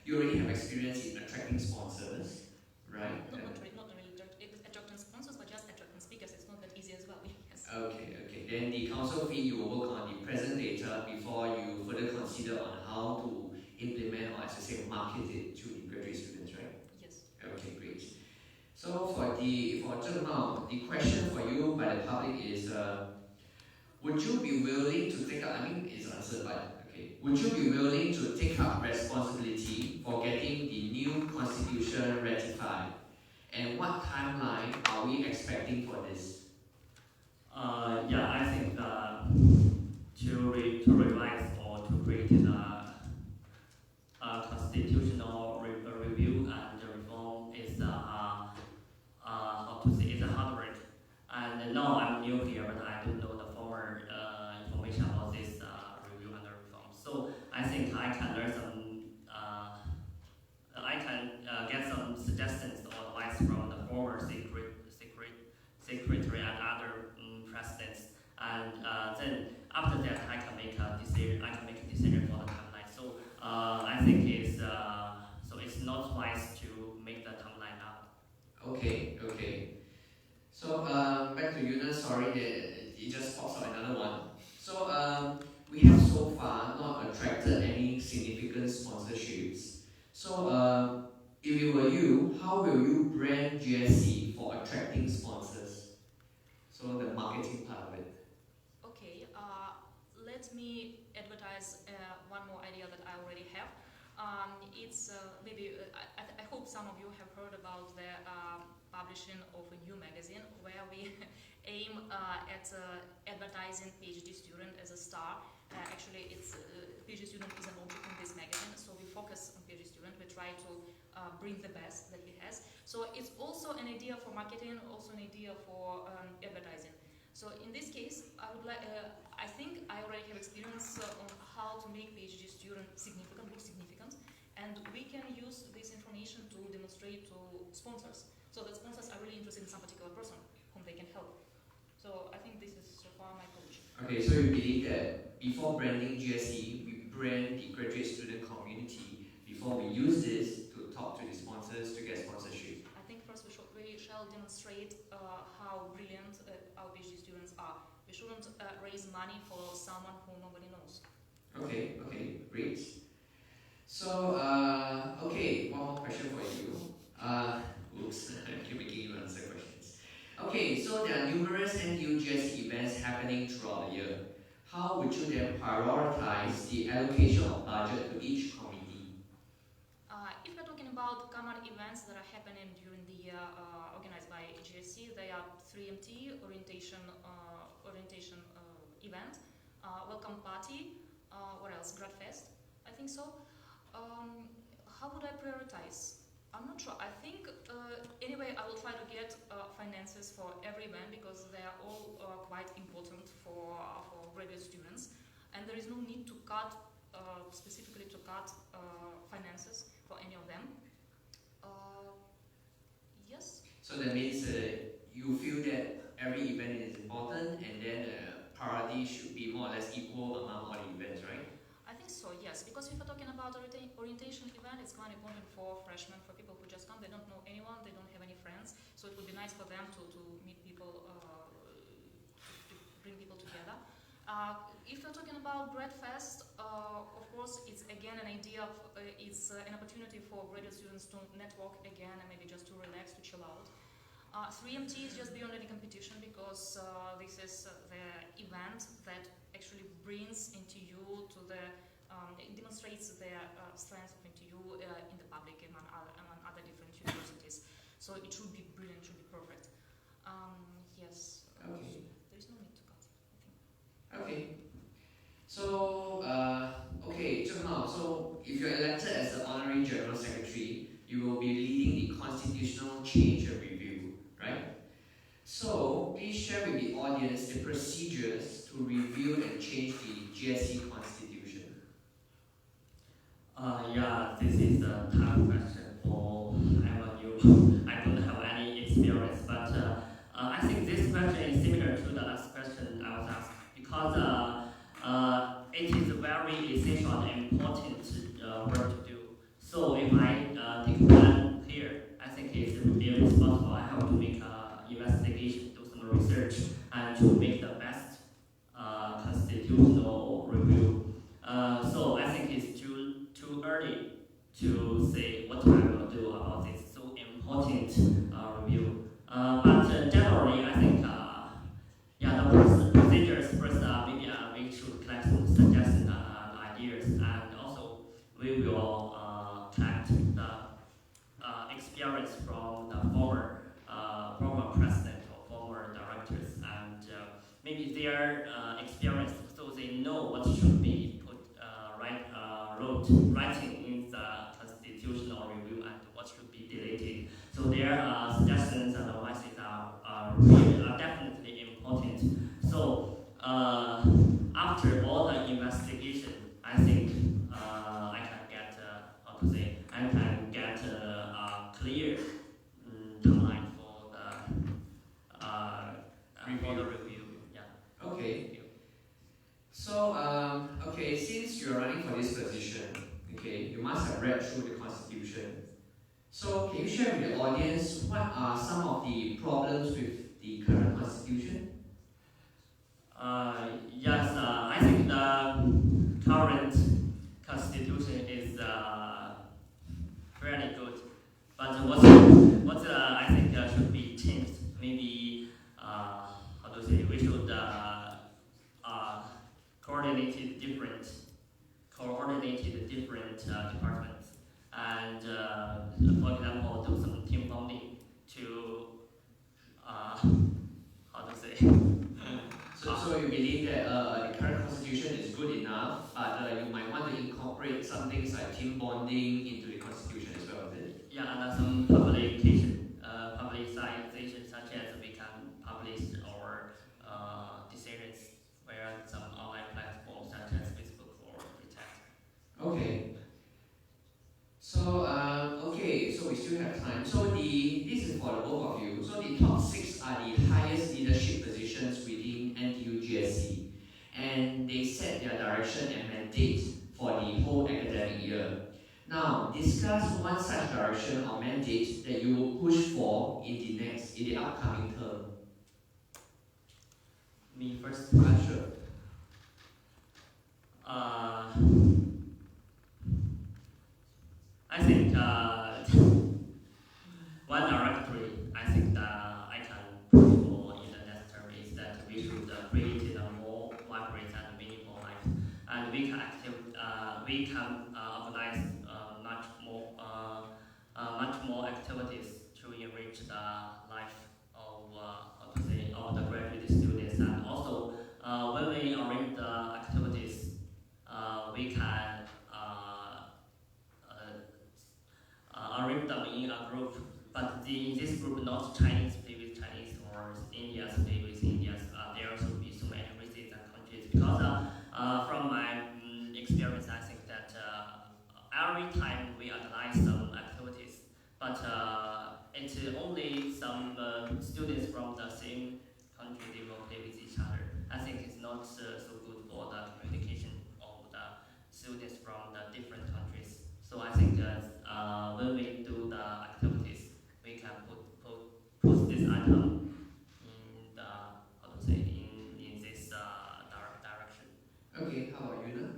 S1: you already have experience in attracting sponsors, right?
S5: Not really attracting sponsors, but just attracting speakers. It's not that easy as well. Yes.
S1: Okay. Then the council fee, you will work on the present data before you further consider on how to implement or, as you say, market it to the graduate students, right?
S5: Yes.
S1: Okay, great. So for Zheng Mao, the question for you by the public is, would you be willing to take up? I mean, it's answered, but okay. Would you be willing to take up responsibility for getting the new constitution ratified? And what timeline are we expecting for this?
S3: I think to revise or to create a constitutional review and reform is how to say, it's a hard work. And now I'm new here, but I don't know the former information about this review and reform. So I think I can learn some. I can get some suggestions or advice from the former secretary and other presidents, and then after that I can make a decision for the timeline. So I think it's not wise to make the timeline up.
S1: Okay. So back to Yunus. Sorry that it just pops up another one. So we have so far not attracted any significant sponsorships. So if it were you, how will you brand GSC for attracting sponsors? So the marketing part of it.
S5: Okay, let me advertise one more idea that I already have. It's maybe, I hope some of you have heard about the publishing of a new magazine where we aim at advertising PhD student as a star. Actually, it's PhD student is an object in this magazine, so we focus on PhD student. We try to bring the best that he has. So it's also an idea for marketing, also an idea for advertising. So in this case, I would like. I think I already have experience on how to make PhD student look significant, and we can use this information to demonstrate to sponsors. So that sponsors are really interested in with some particular person whom they can help. So I think this is so far my approach.
S1: Okay, so you believe that before branding GSE, we brand the graduate student community before we use this to talk to the sponsors to get sponsorship.
S5: I think first we shall demonstrate how brilliant our PhD students are. We shouldn't raise money for someone who nobody knows.
S1: Okay, great. So, okay, one more question for you. Oops, I keep making you answer questions. Okay, so there are numerous NTUGSC events happening throughout the year. How would you then prioritize the allocation of budget to each committee?
S5: If we're talking about common events that are happening during the year organized by GSC, they are 3MT, orientation event, welcome party, what else, grad fest, I think so. How would I prioritize? I'm not sure. I think anyway I will try to get finances for every event because they are all quite important for graduate students, and there is no need to cut specifically to cut finances for any of them. Yes.
S1: So that means you feel that every event is important, and then priority should be more or less equal among all the events, right?
S5: I think so, yes, because if we're talking about orientation event, it's quite important for freshmen, for people who just come, they don't know anyone, they don't have any friends, so it would be nice for them to meet people, to bring people together. If we're talking about grad fest, of course, it's again an idea of, it's an opportunity for graduate students to network again and maybe just to relax, to chill out. 3MT is just beyond any competition because this is the event that actually brings NTU to the, it demonstrates the strength of NTU in the public among other different universities. So it should be brilliant, should be perfect. Yes.
S1: Okay.
S5: There is no need to cut, I think.
S1: Okay. So, okay, so if you're elected as the Honorary General Secretary, you will be leading the Constitutional Change and Review, right? So, please share with the audience the procedures to review and change the GSC Constitution.
S3: Yeah, this is a tough question for everyone. I don't have any experience, but I think this question is similar to the last question I was asked because it is very essential and important work to do. So if I take one here, I think it's very responsible. I have to make an investigation, do some research, and to make the best constitutional review. So I think it's too early to say what I will do about this so important review. But generally, I think the procedures first, maybe we should collect some suggestions and ideas, and also we will collect the experience from the former president or former directors, and maybe their experience, so they know what should be put writing in the constitutional review and what should be deleted. So their suggestions and advices are definitely important. So after all the investigation, I think I can get a clear timeline for the review. Yeah.
S1: Okay. So, since you're running for this position, you must have read through the Constitution. So, can you share with the audience what are some of the problems with the current Constitution?
S3: Yes, I think the current Constitution is fairly good. But what I think should be changed, maybe we should coordinate different departments, and for example, do some team bonding to
S1: So you believe that the current Constitution is good enough, but you might want to incorporate some things like team bonding into the Constitution as well, is it?
S3: Yeah, and some publication, publicization, such as we can publish our decisions via some online platforms such as Facebook or Twitter.
S1: Okay. So, so we still have time. So this is for the both of you. So the top are the highest leadership positions within NTUGSC, and they set their direction and mandate for the whole academic year. Now, discuss one such direction or mandate that you will push for in the upcoming term.
S3: Me first.
S1: Sure.
S3: I think one directory I think that I can push for in the next term is that we should create a more vibrant and meaningful life, and we can organize much more activities to enrich the life of of the graduate students, and also when we arrange the activities, we can arrange them in a group, but in this group not Chinese play with Chinese or Indians play with Indians. There should be so many races and countries, because from my experience, I think that every time we organize some activities, but it's only some students from the same country, they will play with each other. I think it's not so good for the communication of the students from the different countries. So I think when we do the activities, we can put this item in the in this direction.
S1: Okay, how about you, Yuna?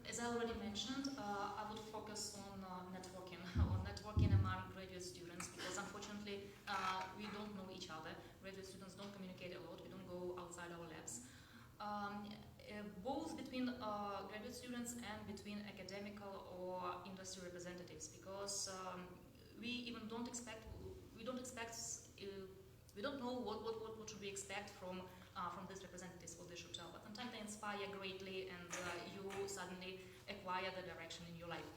S5: As I already mentioned, I would focus on networking, on networking among graduate students, because unfortunately we don't know each other. Graduate students don't communicate a lot. We don't go outside our labs. Both between graduate students and between academical or industry representatives, because we don't know what should we expect from these representatives, what they should tell. But sometimes they inspire greatly, and you suddenly acquire the direction in your life.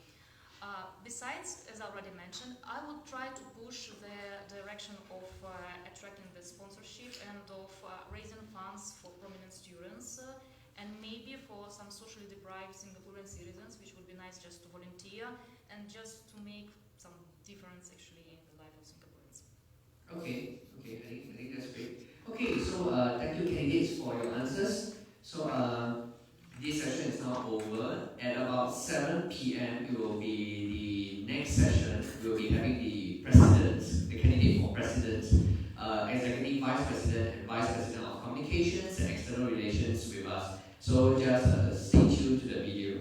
S5: Besides, as I already mentioned, I would try to push the direction of attracting the sponsorship and of raising funds for prominent students, and maybe for some socially deprived Singaporean citizens, which would be nice just to volunteer and just to make some difference actually in the life of Singaporeans.
S1: Okay, I think that's great. Okay, so thank you candidates for your answers. So this session is now over. At about 7 p.m. it will be the next session. We will be having the candidate for president, executive vice president and vice president of communications and external relations with us. So just stay tuned to the video.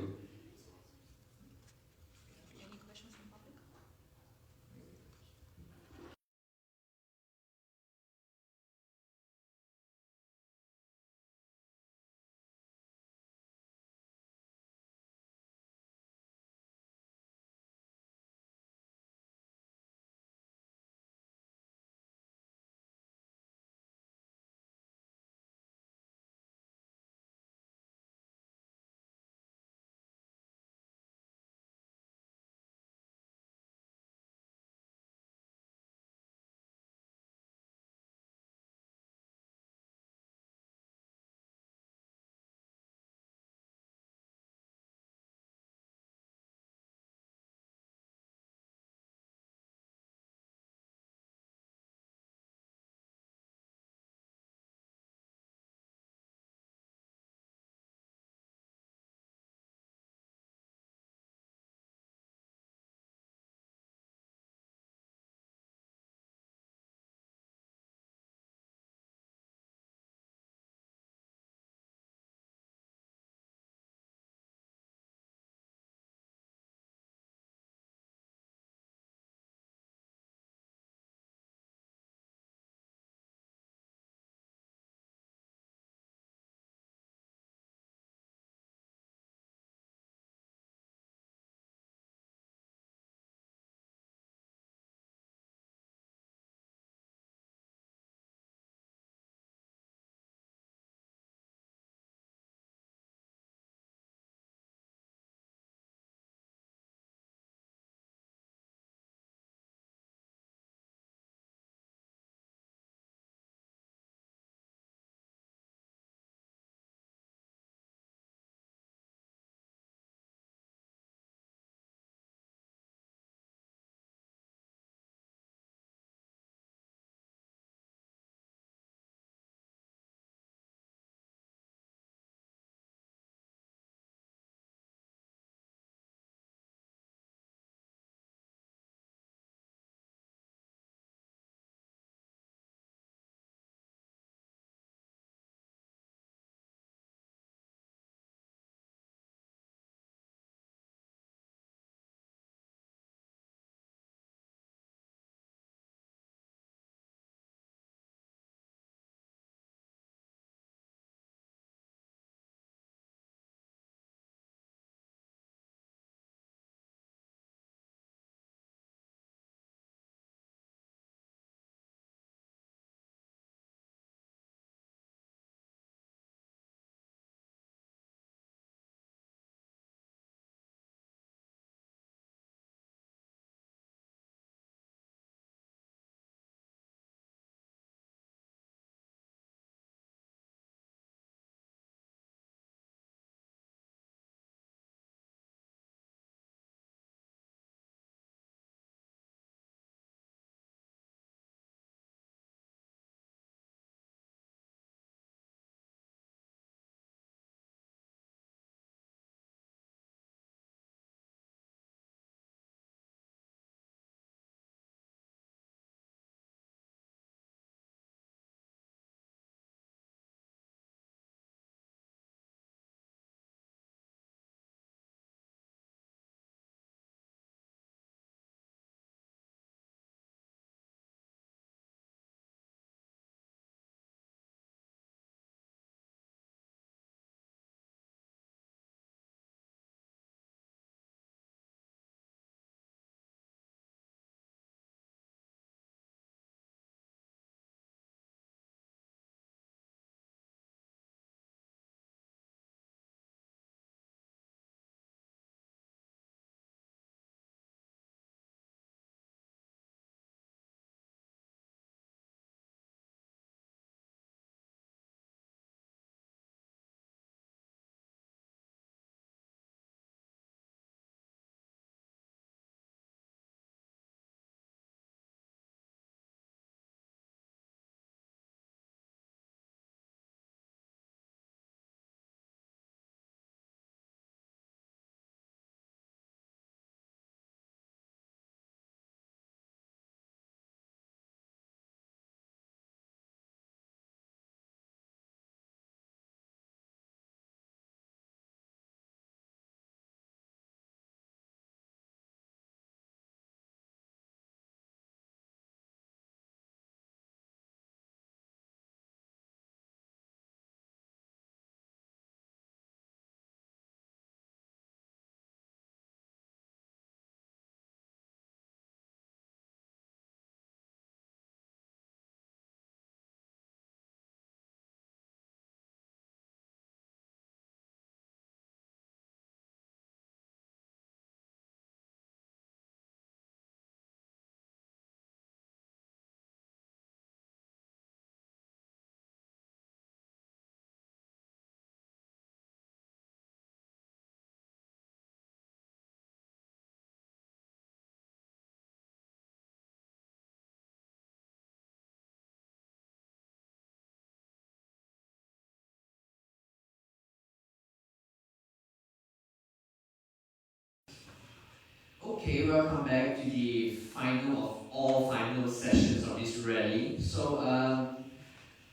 S1: welcome back to the final of all final sessions of this rally. So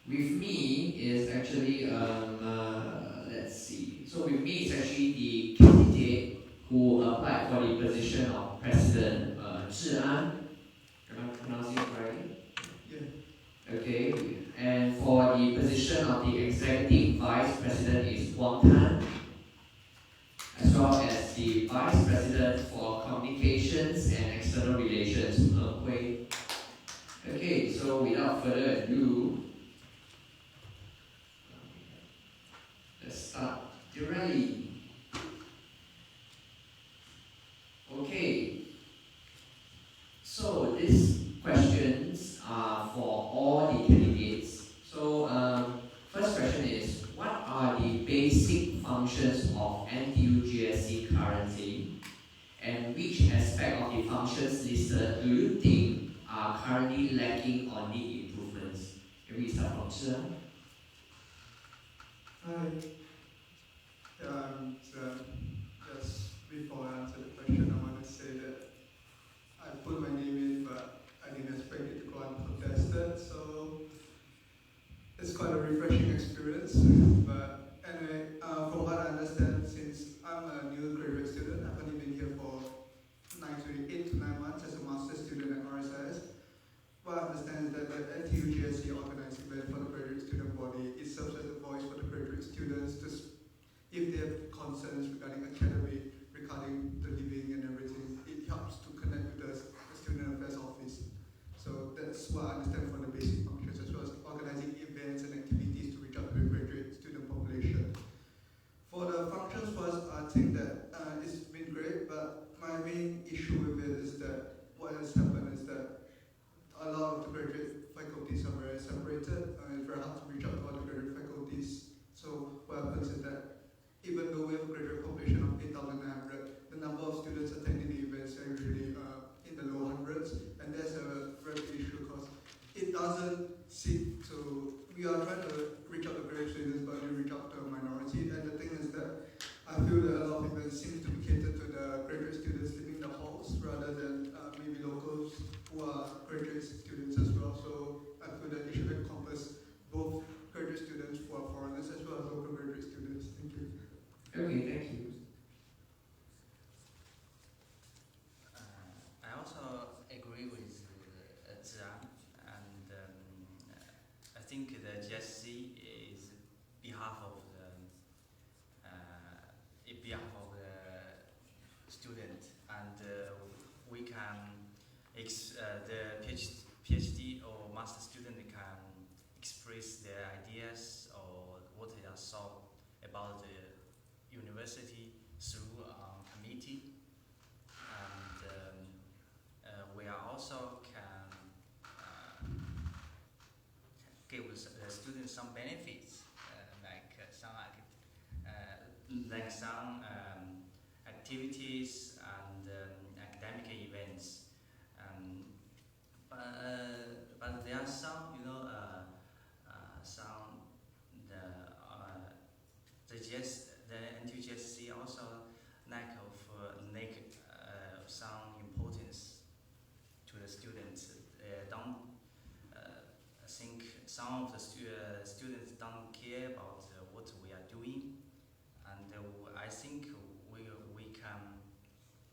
S1: with me is actually let's see. So with me is actually the candidate who applied for the position of president, Zhi'an. Am I pronouncing it correctly? Yeah. Okay. And for the position of the executive vice president is Wang Tan, as well as the Vice President for Communications and External Relations, Hui. Okay, so without further ado, let's start the rally. Okay, so these questions are for all the candidates. So first question is, what are the basic functions of NTUGSC currently, and which aspect of the functions listed do you think are currently lacking or need improvements? Can we start from Zhi?
S6: Hi. Just before I answer the question, I want to say that I put my name in, but I didn't expect it to go uncontested, so it's quite a refreshing experience. But anyway, from what I understand, since I'm a new graduate student, I've only been here for 8 to 9 months as a master's student at RSIS. What I understand is that the NTUGSC organized event for the graduate student body, it serves as a voice for the graduate students to if they have concerns regarding academic, regarding the living and everything, it helps to connect with the student affairs office. So that's what I understand from the basic functions, as well as organizing events and activities to reach out to the graduate student population. For the functions was, I think that it's been great, but my main issue with it is that what has happened is that a lot of the graduate faculties are very separated, and it's very hard to reach out to all the graduate faculties. So what happens is that even though we have a graduate population of 8,900, the number of students attending the events are usually in the low hundreds, and that's a very big issue because it doesn't seem to. We are trying to reach out to graduate students, but we reach out to a minority. And the thing is that I feel that a lot of events seem to be catered to the graduate students living in the halls rather than maybe locals who are graduate students as well. So I feel that it should encompass both graduate students who are foreigners as well as local graduate students. Thank you.
S1: Okay, thank you.
S7: I also agree with Zhi'an, and I think the GSC is behalf of the student, and we can the PhD or master student can express their ideas or what they are saw about the university through committee, and we are also can give the students some benefits, like some activities and academic events. But there are some, some the NTUGSC also lack of some importance to the students. Don't think some of the students don't care about what we are doing, and I think we can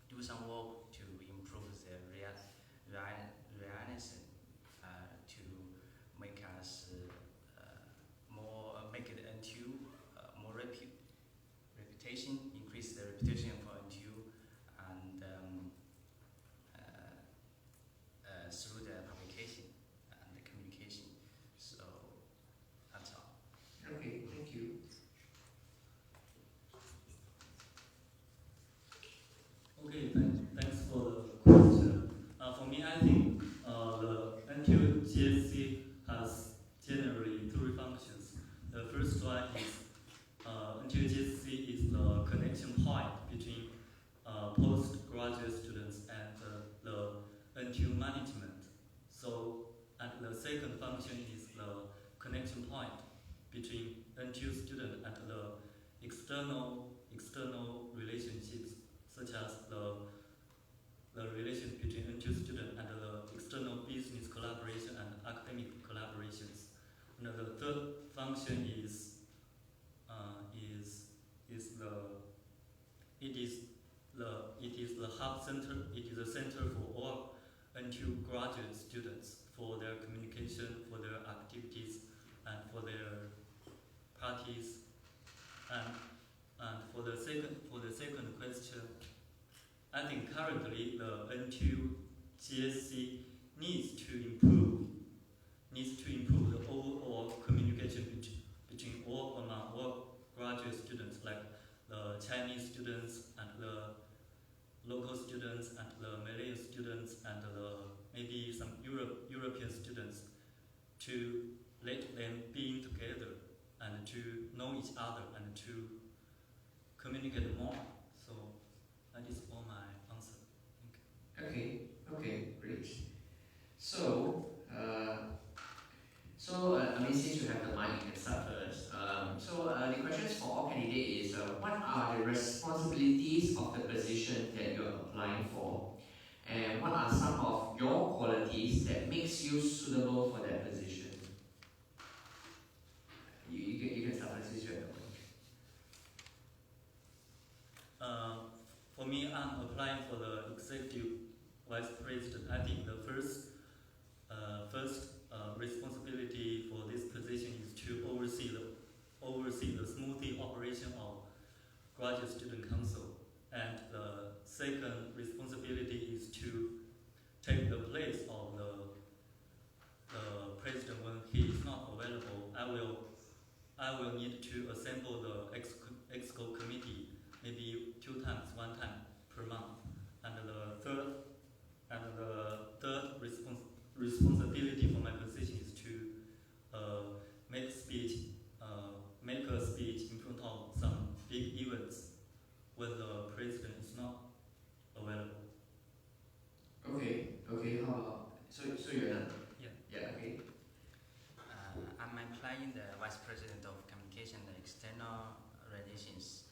S7: do some work to improve the realization to make us make it NTU more reputation, increase the reputation for NTU, and through the publication and the communication. So that's all.
S1: Okay, thank you.
S8: Okay, thanks for the question. For me, I think the NTUGSC has generally three functions. The first one is NTUGSC is the connection point between postgraduate students and the NTU management. So, and the second function is the connection point between NTU student and the external relationships, such as the the relations between NTU students and the external business collaboration and academic collaborations. And the third function is the hub center. It is a center for all NTU graduate students for their communication, for their activities, and for their parties. And for the second question, I think currently the NTUGSC needs to improve the overall communication between among all graduate students, like the Chinese students and the local students and the Malay students and maybe some European students, to let them be together and to know each other and to communicate more. So that is all my answer. Thank you.
S1: Okay, great. So, since you have the mic, you can start first. The questions for all candidates is, what are the responsibilities of the position that you're applying for? And what are some of your qualities that makes you suitable for that position? You can start first since you have the mic.
S8: For me, I'm applying for the executive vice president. I think the first responsibility for this position is to oversee the smooth operation of graduate student council, and the second responsibility is to take the place of the president when he is not available. I will need to assemble the exco committee maybe 2 times, 1 time per month. And the third responsibility for my position is to make a speech in front of some big events when the president is not available.
S1: Okay, how about, so you're done?
S8: Yeah.
S1: Okay.
S7: I'm applying the Vice President of Communication and External Relations.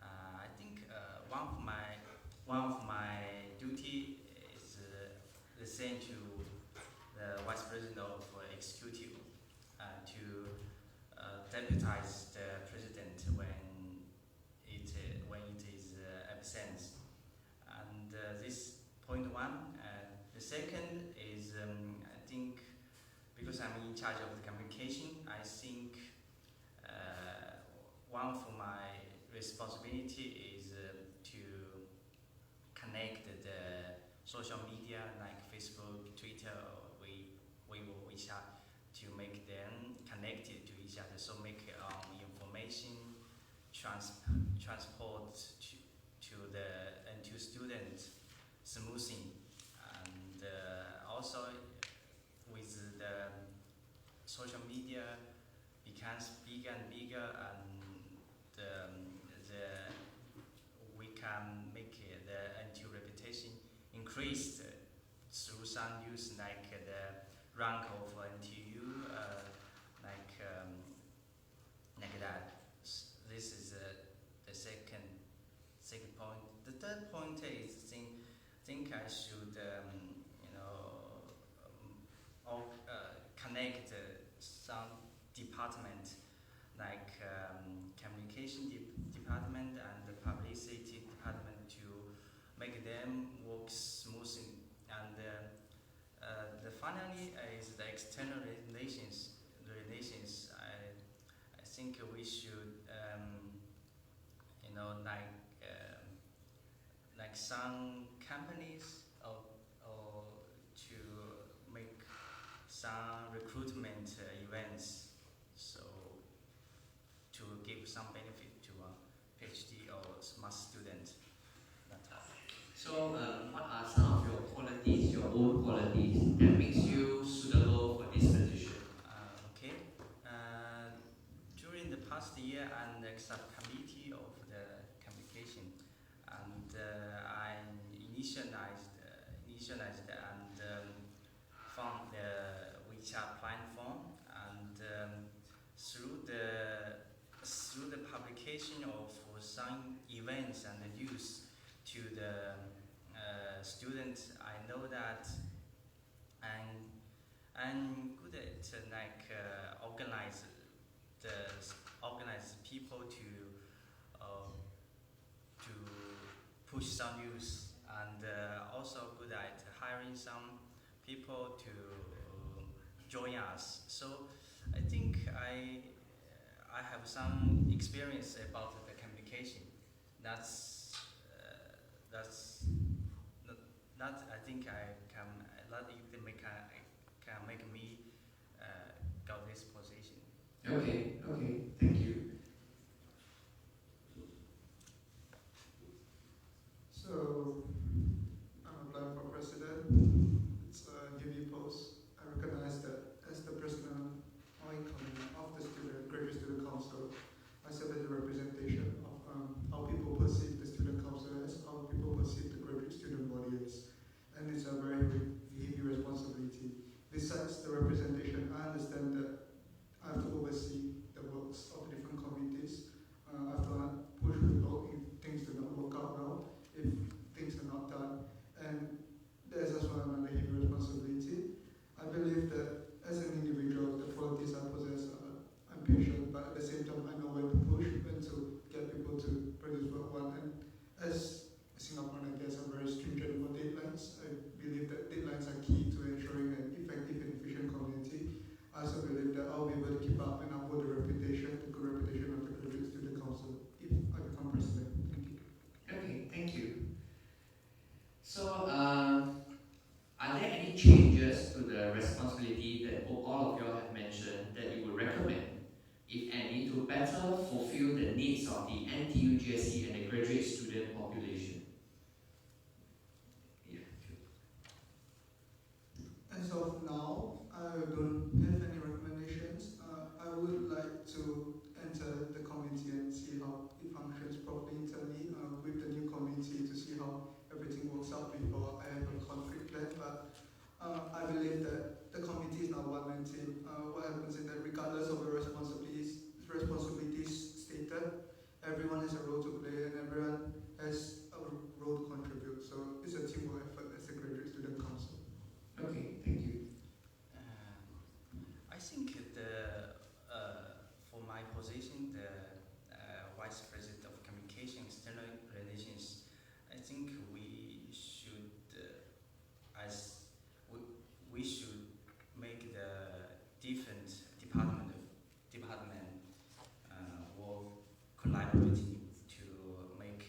S7: I think one of my duty is the same to the Vice President of Executive, to deputize the President when it is absent. And this point one. The second is I think, because I'm in charge of the communication, I think one of my responsibility is to connect the social media like Facebook, Twitter, Weibo, WeChat, to make them connected to each other. So make information transport to the NTU students smoothing, and also with the social media becomes bigger and bigger, and we can make the NTU reputation increased through some use like the rank of NTU, like that. This is the second point. The third point is think I should connect some department like communication department and the publicity department to make them work smoothly. And the finally is the external relations. I think we should like some companies or to make some recruitment events, so to give some benefit to a PhD or master student. That's all.
S1: So, what are some of your qualities, your own qualities, that makes you suitable for this position?
S7: Okay. During the past year, I'm the subcommittee of the communication, and I initialized and found the WeChat platform, and through the publication of some events and the news to the student, I know that I'm good at organize people to push some news, and also good at hiring some people to join us. So I think I have some experience about the communication. That's that I think I can that you can make me got this position.
S1: Okay, thank you.
S6: So I'm applying for president. It's a heavy post. I recognize that as the president of the graduate student council, I serve as a representation of how people perceive the student council as, how people perceive the graduate student body as, and it's a very heavy responsibility. Besides the representation, I understand that I have to oversee the works of the different committees. I have to push people if things do not work out well, if things are not done, and there's as well another heavy responsibility. I believe that as an individual, the qualities I possess, I'm patient, but at the same time, I know when to push, when to get people to produce what I want. And as a Singaporean, I guess I'm very stringent about deadlines. I believe that deadlines are key to ensuring an effective and efficient community. I also believe that I'll be able to keep up and uphold the good reputation of the graduate student council if I become president. Thank you.
S1: Okay, thank you. So, are there any changes to the responsibility that all of you have mentioned that you would recommend, if any, to better fulfill the needs of the NTUGSC and the graduate student population? Yeah.
S6: As of now, I don't have any recommendations. I would like to enter the committee and see how it functions properly internally with the new committee to see how everything works out before I have a concrete plan. But I believe that the committee is not one man team. What happens is that regardless of the responsibilities stated, everyone has a role to play and everyone has a role to contribute. So it's a teamwork effort as a graduate student council.
S1: Okay, thank you.
S7: I think for my position, the Vice President of Communication External Relations, I think we should we should make the different department work collaborating to make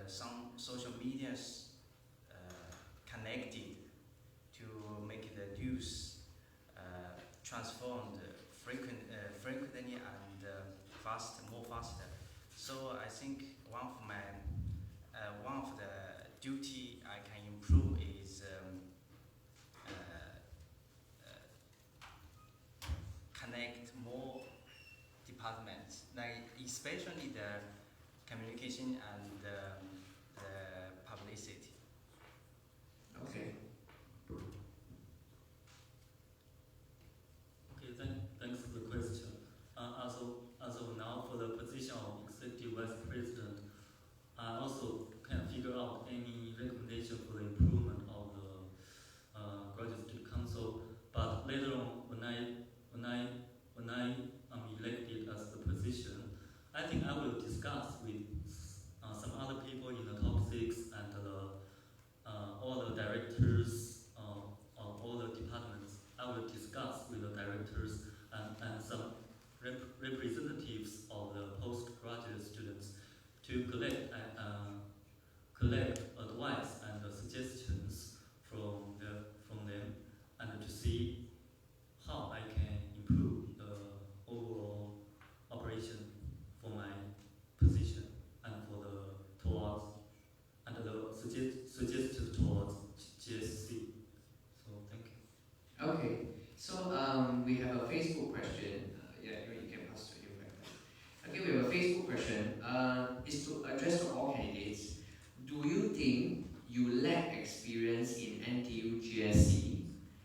S7: some social medias connected to make the news transformed frequently and more faster. So I think one of the duty I can improve is connect more departments, like especially the communication and the publicity.
S1: Okay.
S8: Okay, thanks for the question. As of now, for the position of Executive Vice President, I also can't figure out any recommendation for the improvement of the Graduate Student Council. But later on, when I am elected as the position, I think I will discuss with some other people in the top 6 and all the directors of all the departments. I will discuss with the directors and some representatives of the postgraduate students to collect advice and suggestions from them, and to see how I can improve the overall operation for my position and for the suggestions towards GSC. So thank you.
S1: Okay, so we have a Facebook question. You can pass to him. Okay, we have a Facebook question. It's to address to all candidates. Do you think you lack experience in NTUGSC?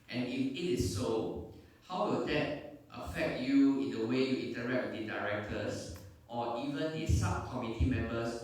S1: And if it is so, how will that affect you in the way you interact with the directors or even the subcommittee members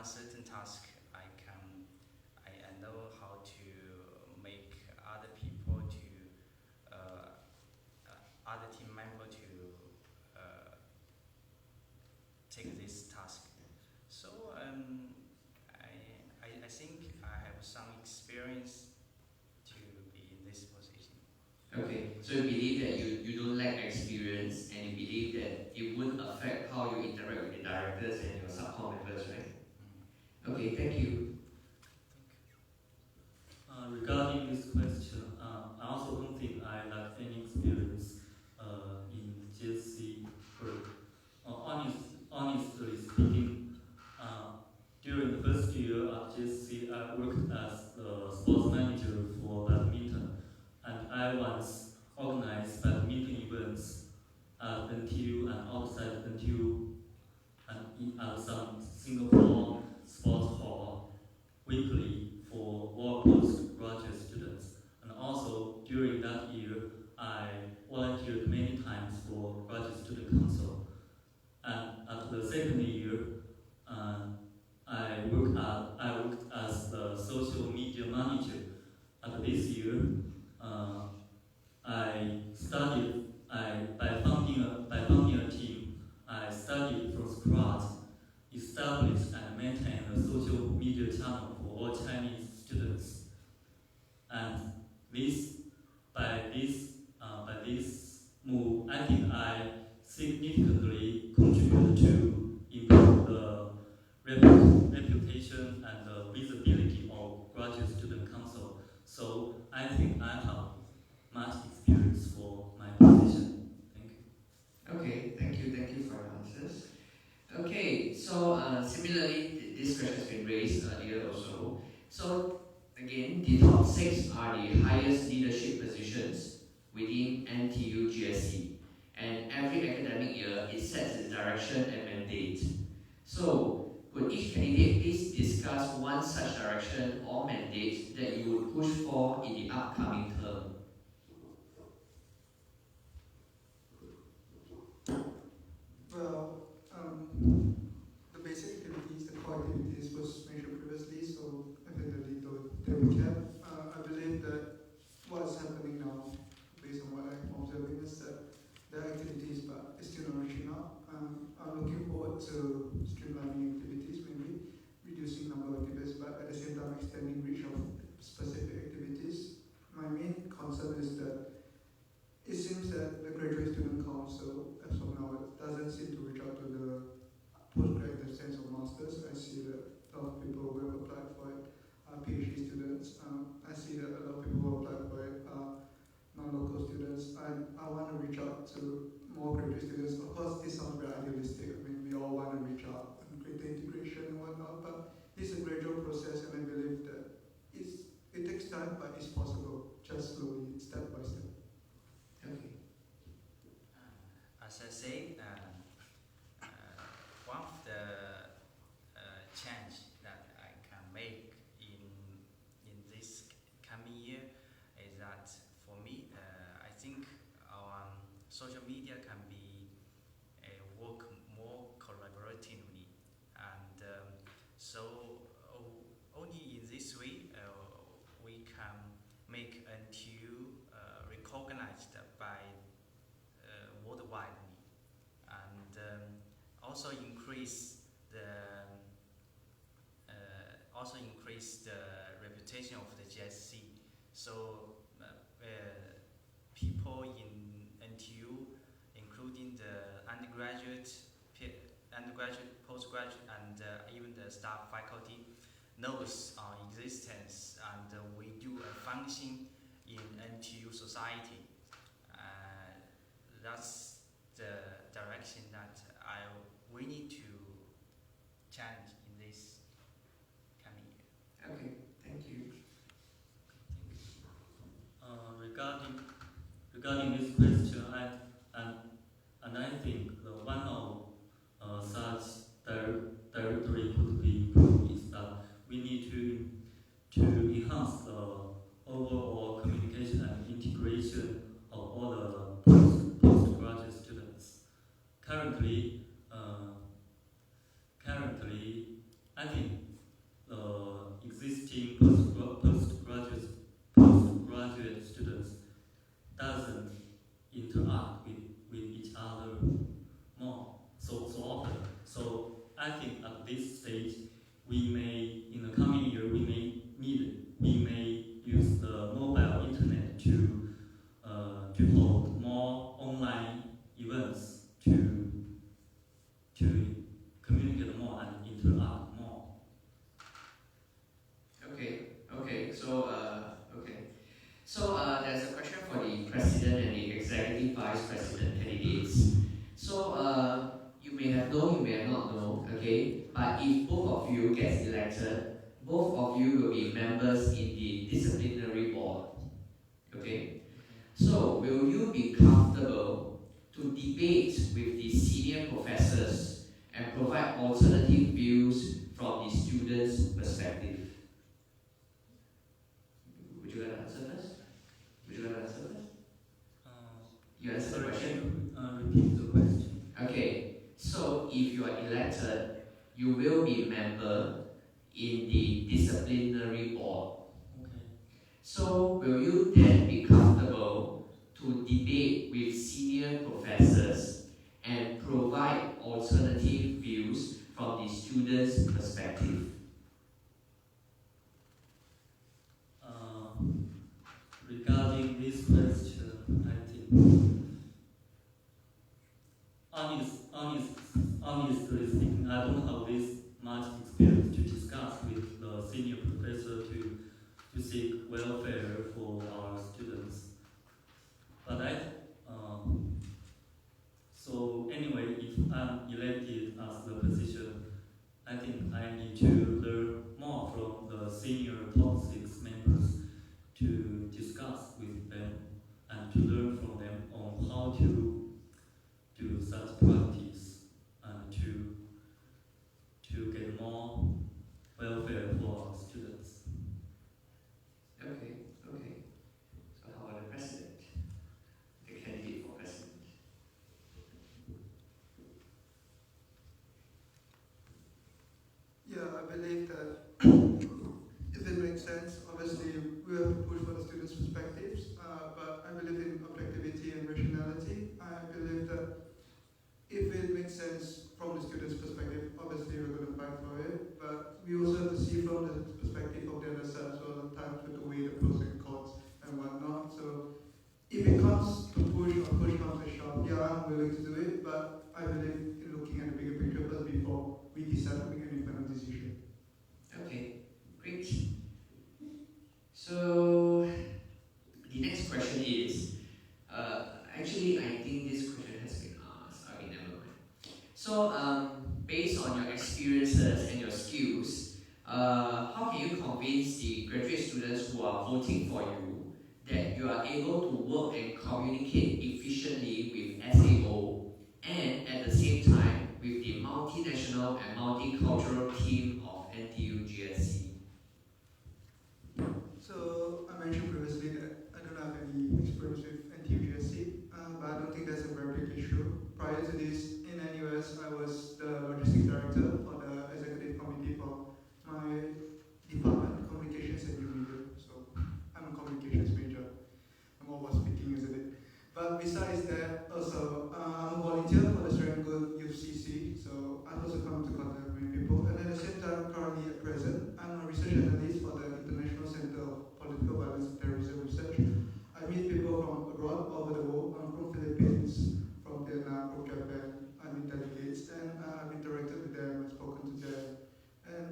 S7: one certain task, I know how to make other people to other team member to take this task. So I think I have some experience to be in this position.
S1: Okay, so you believe that you don't lack experience and you believe that it wouldn't affect how you interact with the directors and your subcom members, right? Okay, thank you.
S8: Regarding this question, I also don't think I lack any experience in GSC work. Honestly speaking, during the first year at GSC, I worked as the sports manager for badminton, and I once organized badminton events at NTU and outside NTU and at some Singapore sports hall weekly for all postgraduate students. And also during that year, I volunteered many times for graduate student council. And at the second year, I worked as the social media manager. And this year, by founding a team, I studied from scratch, established and maintained a social media channel for all Chinese students. And by this move, I think I significantly contributed to improve the reputation and the visibility of graduate student council. So I think I have much experience for my position. Thank you.
S1: Okay, thank you for your answers. Okay, so similarly, this question has been raised earlier also. So again, the top 6 are the highest leadership positions within NTUGSC, and every academic year it sets its direction and mandate. So could each candidate please discuss one such direction or mandate that you would push for in the upcoming term?
S6: Well, the basic activities, the core activities was mentioned previously, so definitely they will cap. I believe that what's happening now, based on what I'm observing, is that there are activities, but it's still not reaching out. I'm looking forward to streamlining activities, maybe reducing number of activities, but at the same time extending reach of specific activities. My main concern is that it seems that the graduate student council, as of now, doesn't seem to reach out to the postgrad in the sense of masters. I see that a lot of people who have applied for it are PhD students. I see that a lot of people who applied for it are non-local students. I want to reach out to more graduate students. Of course, this sounds very idealistic. I mean, we all want to reach out and create the integration and whatnot, but it's a gradual process, and I believe that it takes time, but it's possible, just slowly, step by step.
S1: Okay.
S7: As I said, one of the change that I can make in this coming year is that for me, I think our social media can be work more collaboratively, and so only in this way we can make NTU recognized by worldwide, and also increase the reputation of the GSC. So people in NTU, including the undergraduate, postgraduate, and even the staff faculty, knows our existence, and we do a function in NTU society. That's the direction that we need to change in this coming year.
S1: Okay, thank you.
S8: Regarding this question, I think the one of such directory could be improved is that we need to enhance the overall communication and integration of all the postgraduate students. Currently, I I think existing postgraduate students doesn't interact with each other more so often. So I think at this stage, we may, in the coming year, we may use the mobile internet to hold more online events to communicate more and interact more.
S1: Okay. So there's a question for the president and the executive vice president candidates. So you may have known, you may have not known, okay? But if both of you get elected, both of you will be members in the disciplinary board, okay? So will you be comfortable to debate with the senior professors and provide alternative views from the students' perspective? Would you like to answer first? You answer the question?
S8: Repeat the question.
S1: Okay, so if you are elected, you will be a member in the disciplinary board.
S8: Okay.
S1: So will you then be comfortable to debate with senior professors and provide alternative views from the students' perspective?
S8: Regarding this question, I think honestly speaking, I don't have this much experience to discuss with the senior professor to seek welfare for our students. But so anyway, if I'm elected as the position, I think I need to learn more from the senior top 6 members to discuss with them and to learn from them on how to do such practice and to get more welfare for our students.
S1: Okay. So how about the president? The candidate for president?
S6: Yeah, I believe that if it makes sense, obviously we have to push for the students' perspectives, but I believe in objectivity and rationality. I believe that if it makes sense from the students' perspective, obviously we're going to fight for it, but we also have to see from the perspective of the other side as well, at times with the way the pros and cons and whatnot. So if it comes to push or push comes to shove, yeah, I'm willing to do it, but I believe in looking at the bigger picture first before we decide to make any final decision.
S1: Okay, great. So the next question is, actually I think this question has been asked. Okay, never mind. So based on your experiences and your skills, how can you convince the graduate students who are voting for you that you are able to work and communicate efficiently with SAO and at the same time with the multinational and multicultural team of NTUGSC?
S6: So I mentioned previously that I don't have any experience with NTUGSC, but I don't think that's a very big issue. Prior to this, in NUS, I was the logistics director for the executive committee for my department, communications and new media. So I'm a communications major. I'm always speaking, isn't it? But besides that, also I'm a volunteer for the Serangoon Youth CC, so I also come to contact with people. And at the same time, currently at present, I'm a research analyst for the International Center of Political Violence and Terrorism Research. I meet people from abroad, all over the world. I'm from Philippines, from Vietnam, from Japan. I meet delegates, and I've interacted with them, I've spoken to them. And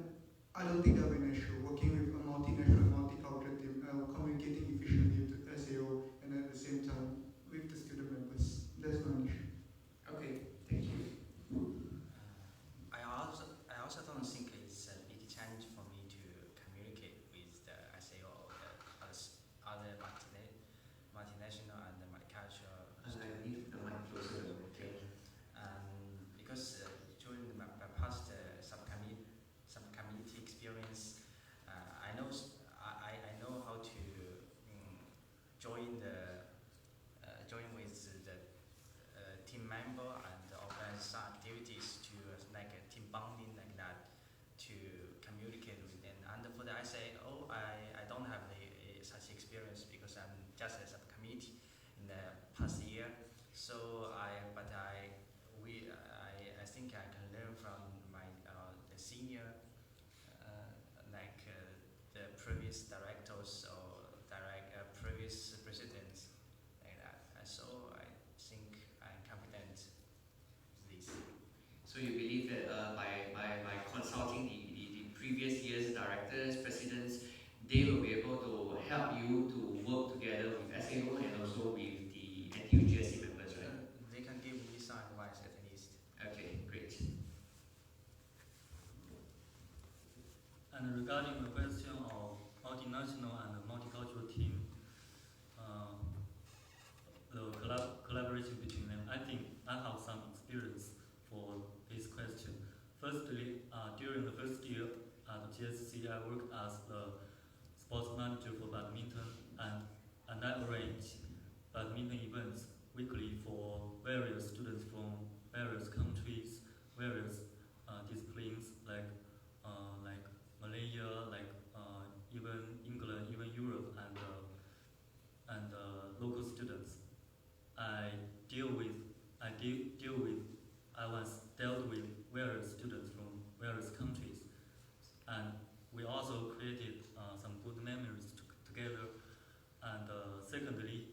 S6: I don't think that'll be an issue, working with a multinational, multicultural team, communicating efficiently with the SAO, and at the same time with the student members. There's no issue.
S1: Okay, thank you.
S7: I also don't think it's a big challenge for me to communicate with the SAO or the other multinational and the multicultural students. Because during my past subcommittee experience, I think I can learn from my the senior, the previous directors or previous presidents, like that. So I think I'm confident this.
S1: So you believe that by consulting the previous year's directors, presidents, they will be able to help you to work together with SAO and also with the NTUGSC members, right?
S7: They can give me some advice at least.
S1: Okay, great.
S8: And regarding the question of multinational and multicultural team, the collaboration between them, I think I have some experience for this question. Firstly, during the first year at GSC, I worked as the sports manager for badminton, and I arrange badminton events weekly for various students from various countries, various disciplines like Malaysia, even England, even Europe, and local students. I once dealt with various students from various countries, and we also created some good memories together. And secondly,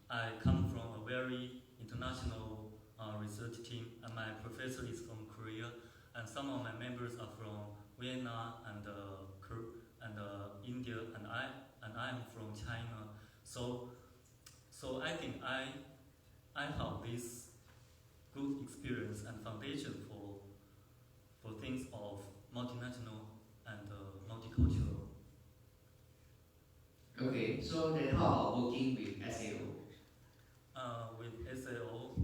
S8: I come from a very international research team, and my professor is from Korea, and some of my members are from Vienna and India, and I am from China. So I think I have this good experience and foundation for things of multinational and multicultural.
S1: Okay, so then how about working with SAO?
S8: With SAO,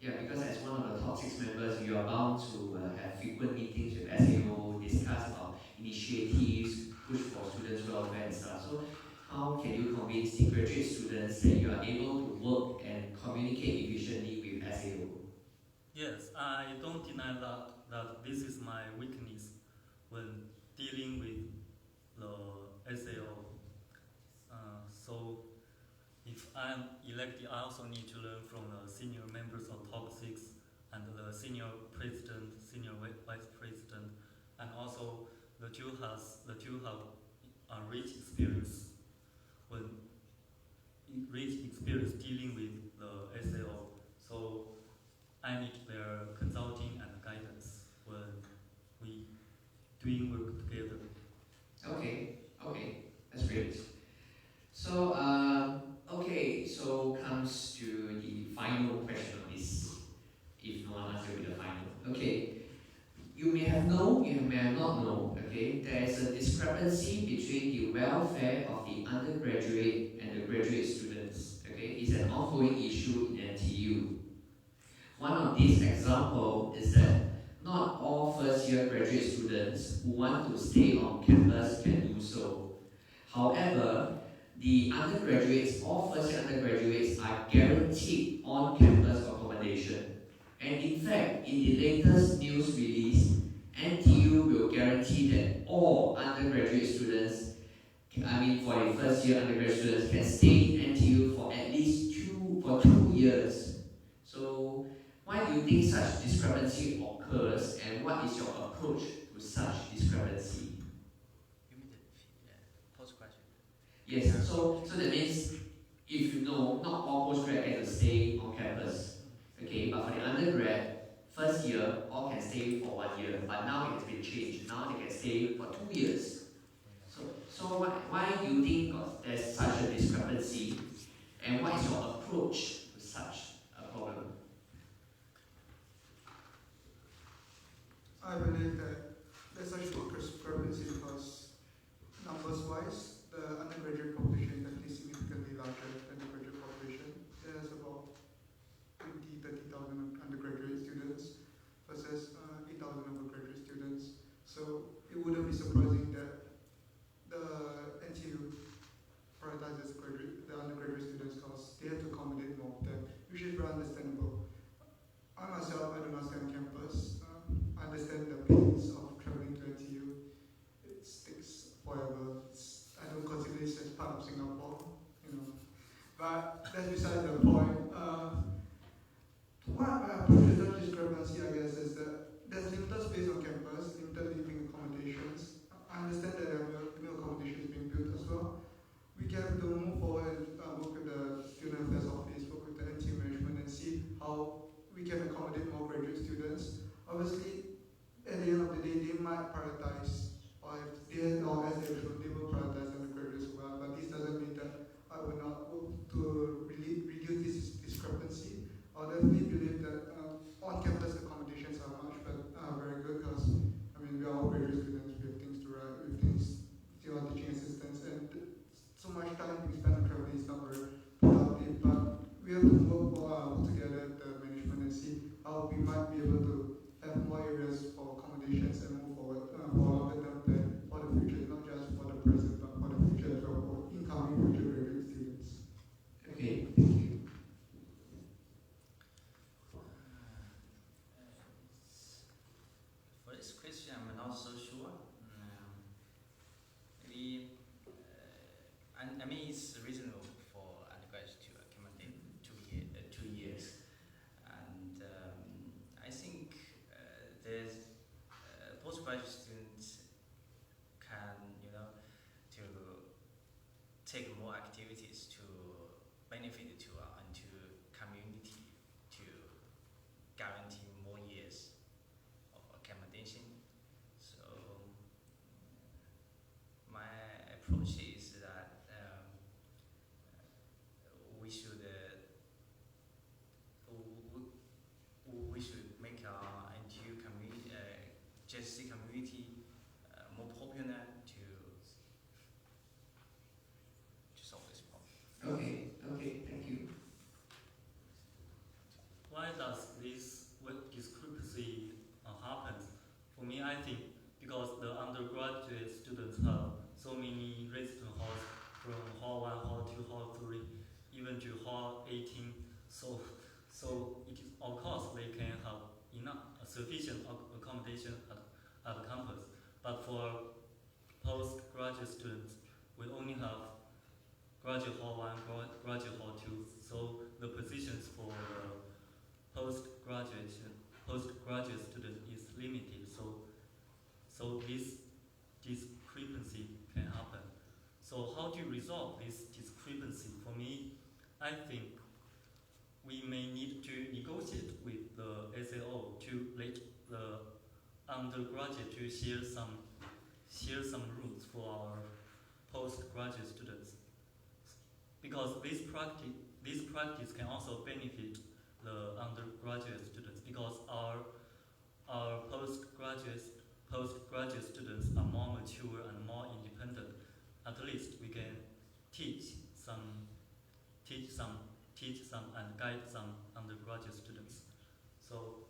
S1: Yeah, because as one of the top 6 members, you are bound to have frequent meetings with SAO, discuss about initiatives, push for students' welfare and stuff. So how can you convince the graduate students that you are able to work and communicate efficiently with SAO?
S8: yes, I don't deny that this is my weakness when dealing with the SAO. So if I'm elected, I also need to learn from the senior members of top 6 and the senior president, senior vice president, and also the two have rich experience dealing with the SAO. So I need their consulting and guidance when we doing work together.
S1: Okay, that's great. So, so comes to the final question of this, if no one answers with the final. Okay, you may have known, you may have not known, okay, there is a discrepancy between the welfare of the undergraduate and the graduate students, okay, it's an ongoing issue in NTU. One of these examples is that not all first-year graduate students who want to stay on campus can do so. However, the undergraduates, all first-year undergraduates are guaranteed on-campus accommodation. And in fact, in the latest news release, NTU will guarantee that all undergraduate students, for the first-year undergraduate students, can stay in NTU for at least 2 years. So, why do you think such discrepancy occurs, and what is your approach to such discrepancy?
S7: You mean the post question?
S1: Yes, so that means, if you know, not all postgrad get to stay on campus. Okay, but for the undergrad, first year, all can stay for 1 year, but now it has been changed. Now they can stay for 2 years. So why do you think there's such a discrepancy, and what is your approach to such a problem?
S6: I believe that there's such a discrepancy because numbers-wise, the undergraduate population is actually significantly larger than the graduate population. There's about 30,000 undergraduate students versus 8,000 undergraduate students. So it wouldn't be surprising that the NTU prioritizes the undergraduate students because they have to accommodate more of them. Usually
S7: this question, I'm not so sure. Maybe, I mean, it's reasonable for undergraduates to accommodate 2 years. And I think there's postgraduate students can, to take more activities to benefit to and to community to guarantee more years of accommodation. So my approach is that we should make our NTU community, GSC community more popular to solve this problem.
S1: Okay, thank you.
S8: Why does this discrepancy happen? For me, I think because the undergraduate students have so many resident halls from hall 1, hall 2, hall 3, even to hall 18. So it is, of course, they can have enough sufficient accommodation at the campus. But for postgraduate students, we only have graduate hall 1, graduate hall 2. So the positions for the postgraduate student is limited. So this discrepancy can happen. So how do you resolve this discrepancy? For me, I think we may need to negotiate with the SAO to let the undergraduate to share some rules for our postgraduate students, because this practice can also benefit the undergraduate students, because our postgraduate students are more mature and more independent. At least we can teach some and guide some undergraduate students. So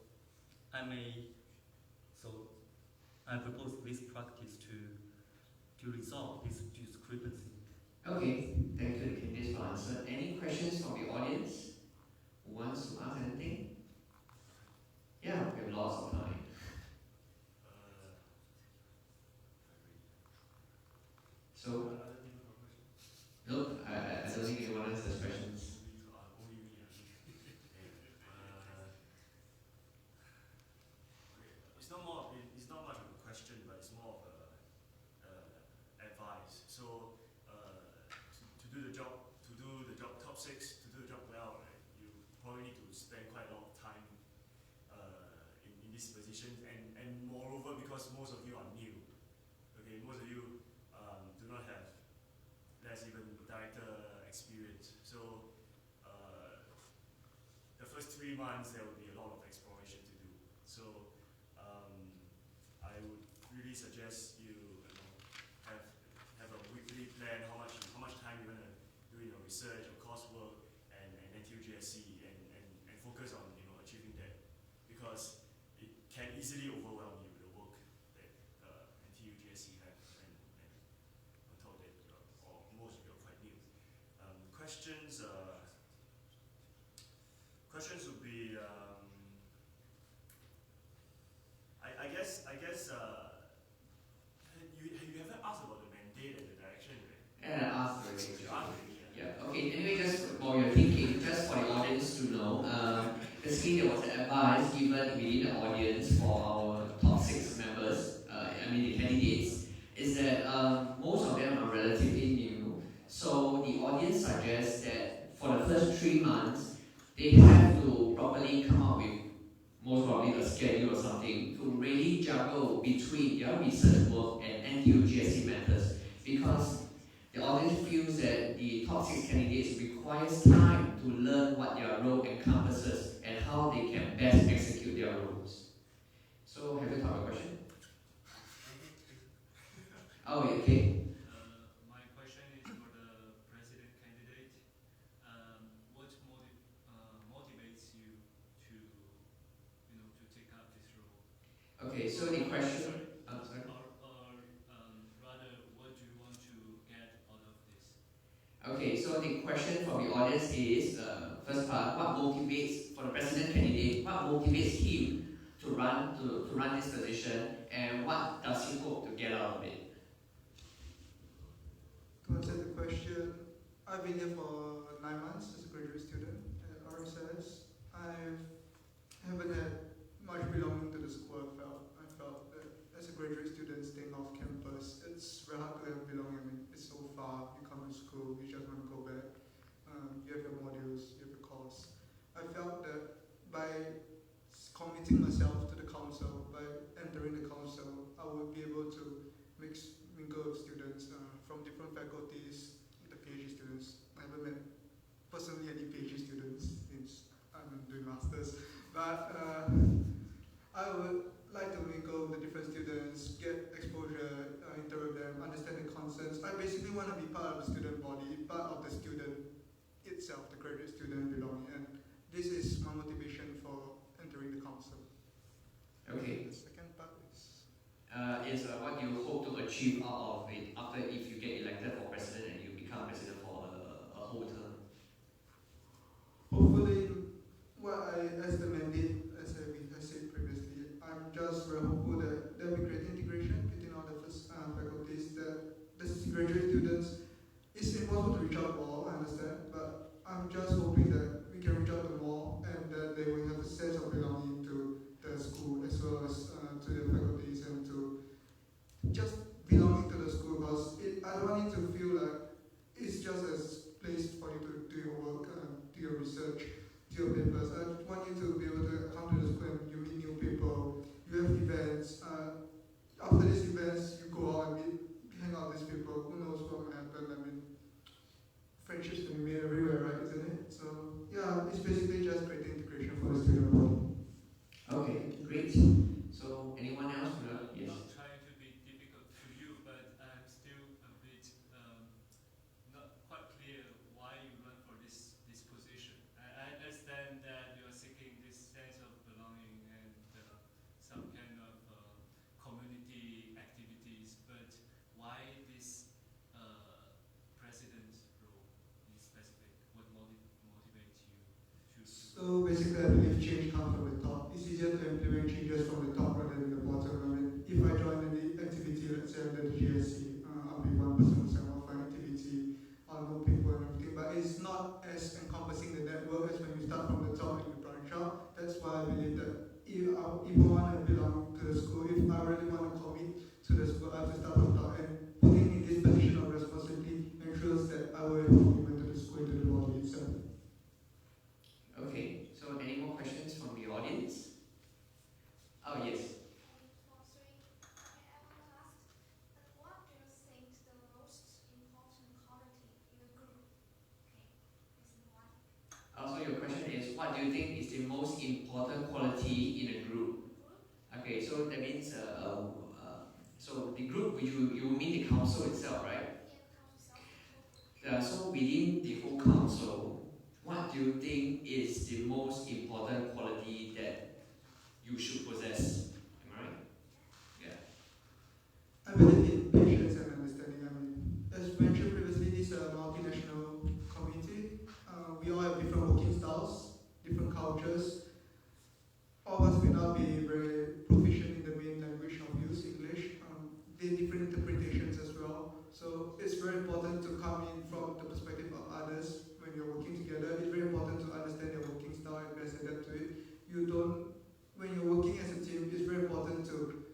S8: I propose this practice to resolve this discrepancy.
S1: Okay, thank you, Candice, for answer. Any questions from the audience? Who wants to ask anything? Yeah, we have lots of time. So, look, I don't think anyone else has questions.
S4: It's not much of a question, but it's more of advice. So to do the job top 6, to do the job well, right, you probably need to spend quite a lot of time in this position, and moreover, because most of you are new, okay, most of you do not have less even director experience. So the first 3 months there will be a lot of exploration to do. So I would really suggest you have a weekly plan, how much time you're gonna do your research or coursework and NTUGSC and focus on achieving that, because it can easily overwhelm you, the work that NTUGSC have, and on top of that, or most of you are quite new. Questions would be I guess you haven't asked about the mandate and the direction, right?
S1: And I asked already.
S4: You asked already, yeah.
S1: Yeah, okay, anyway, just while you're thinking, just for the audience to know, basically there was an advice given within the audience for our top 6 members, the candidates, is that most of them are relatively new. So the audience suggests that for the first 3 months, they have to properly come up with most probably a schedule or something to really juggle between their research work and NTUGSC matters, because the audience feels that the top 6 candidates requires time to learn what their role encompasses and how they can best execute their roles. So, have you thought of a question? Oh, okay.
S9: My question is for the president candidate. What motivates you to take up this role?
S1: Okay, so the question. Sorry.
S9: Rather, what do you want to get out of this?
S1: Okay, so the question from the audience is, first part, what motivates, for the president candidate, what motivates him run this position, and what does he hope to get out of it?
S6: To answer the question, I've been here for 9 months as a graduate student at RSS. I haven't had much belonging to the school. I felt that as a graduate student staying off campus, it's very hard to have belonging. I mean, it's so far. You come to school, you just want to go back. You have your modules, you have your course. I felt that by committing myself to the council, by entering the council, I would be able to mingle with students from different faculties, the PhD students. I haven't met personally any PhD students since I'm doing masters, but I would like to mingle with the different students, get exposure, interact with them, understand the concepts. I basically want to be part of the student body, part of the student itself, the graduate student belonging, and this is my motivation for entering the council.
S1: Okay.
S6: The second part is
S1: what you hope to achieve out of it after if you get elected for president and you become president for a whole term.
S6: Hopefully, as the mandate, as I said previously, I'm just very hopeful that there will be great integration between all the faculties, that the graduate students, it's impossible to reach out to all, I understand, but I'm just hoping that we can reach out to more and that they will have a sense of belonging to the school as well as to the faculties and to just belonging to the school, because I don't want it to feel like it's just a place for you to do your work, do your research, do your papers. I want you to be able to come to the school and you meet new people, you have events. After these events, you go out and hang out with these people. Who knows what will happen? I mean, friendships can be made everywhere, right? Isn't it? So yeah, it's basically just great integration for the student body.
S1: Okay, great. So anyone else? Yes.
S9: Not trying to be difficult to you, but I'm still a bit not quite clear why you run for this position. I understand that you are seeking this sense of belonging and some kind of community activities, but why this president role in specific? What motivates you to?
S6: So basically, I believe change comes from the top. It's easier to implement changes from the top rather than the bottom. I mean, if I join any activity, let's say under the GSC, I'll be one person who sign up for an activity, I'll know people and everything, but it's not as encompassing the network as when you start from the top and you branch out. That's why I believe that if I want to belong to the school, if I really want to commit to the school, I have to start from top, and putting in this position of responsibility ensures that I will have commitment to the school, to the body itself.
S1: Okay, so any more questions from the audience? Oh, yes. Also, your question is, what do you think is the most important quality in a group? Okay, so that means, so the group, you mean the council itself, right? So within the whole council, what do you think is the most important quality that you should possess? Am I right? Yeah.
S6: I believe in patience and understanding. I mean, as mentioned previously, this is a multinational community. We all have different working styles, different cultures. All of us may not be very proficient in the main language of use, English. There are different interpretations as well. So it's very important to come in from the perspective of others when you're working together. It's very important to understand their working style and best adapt to it. When you're working as a team, it's very important to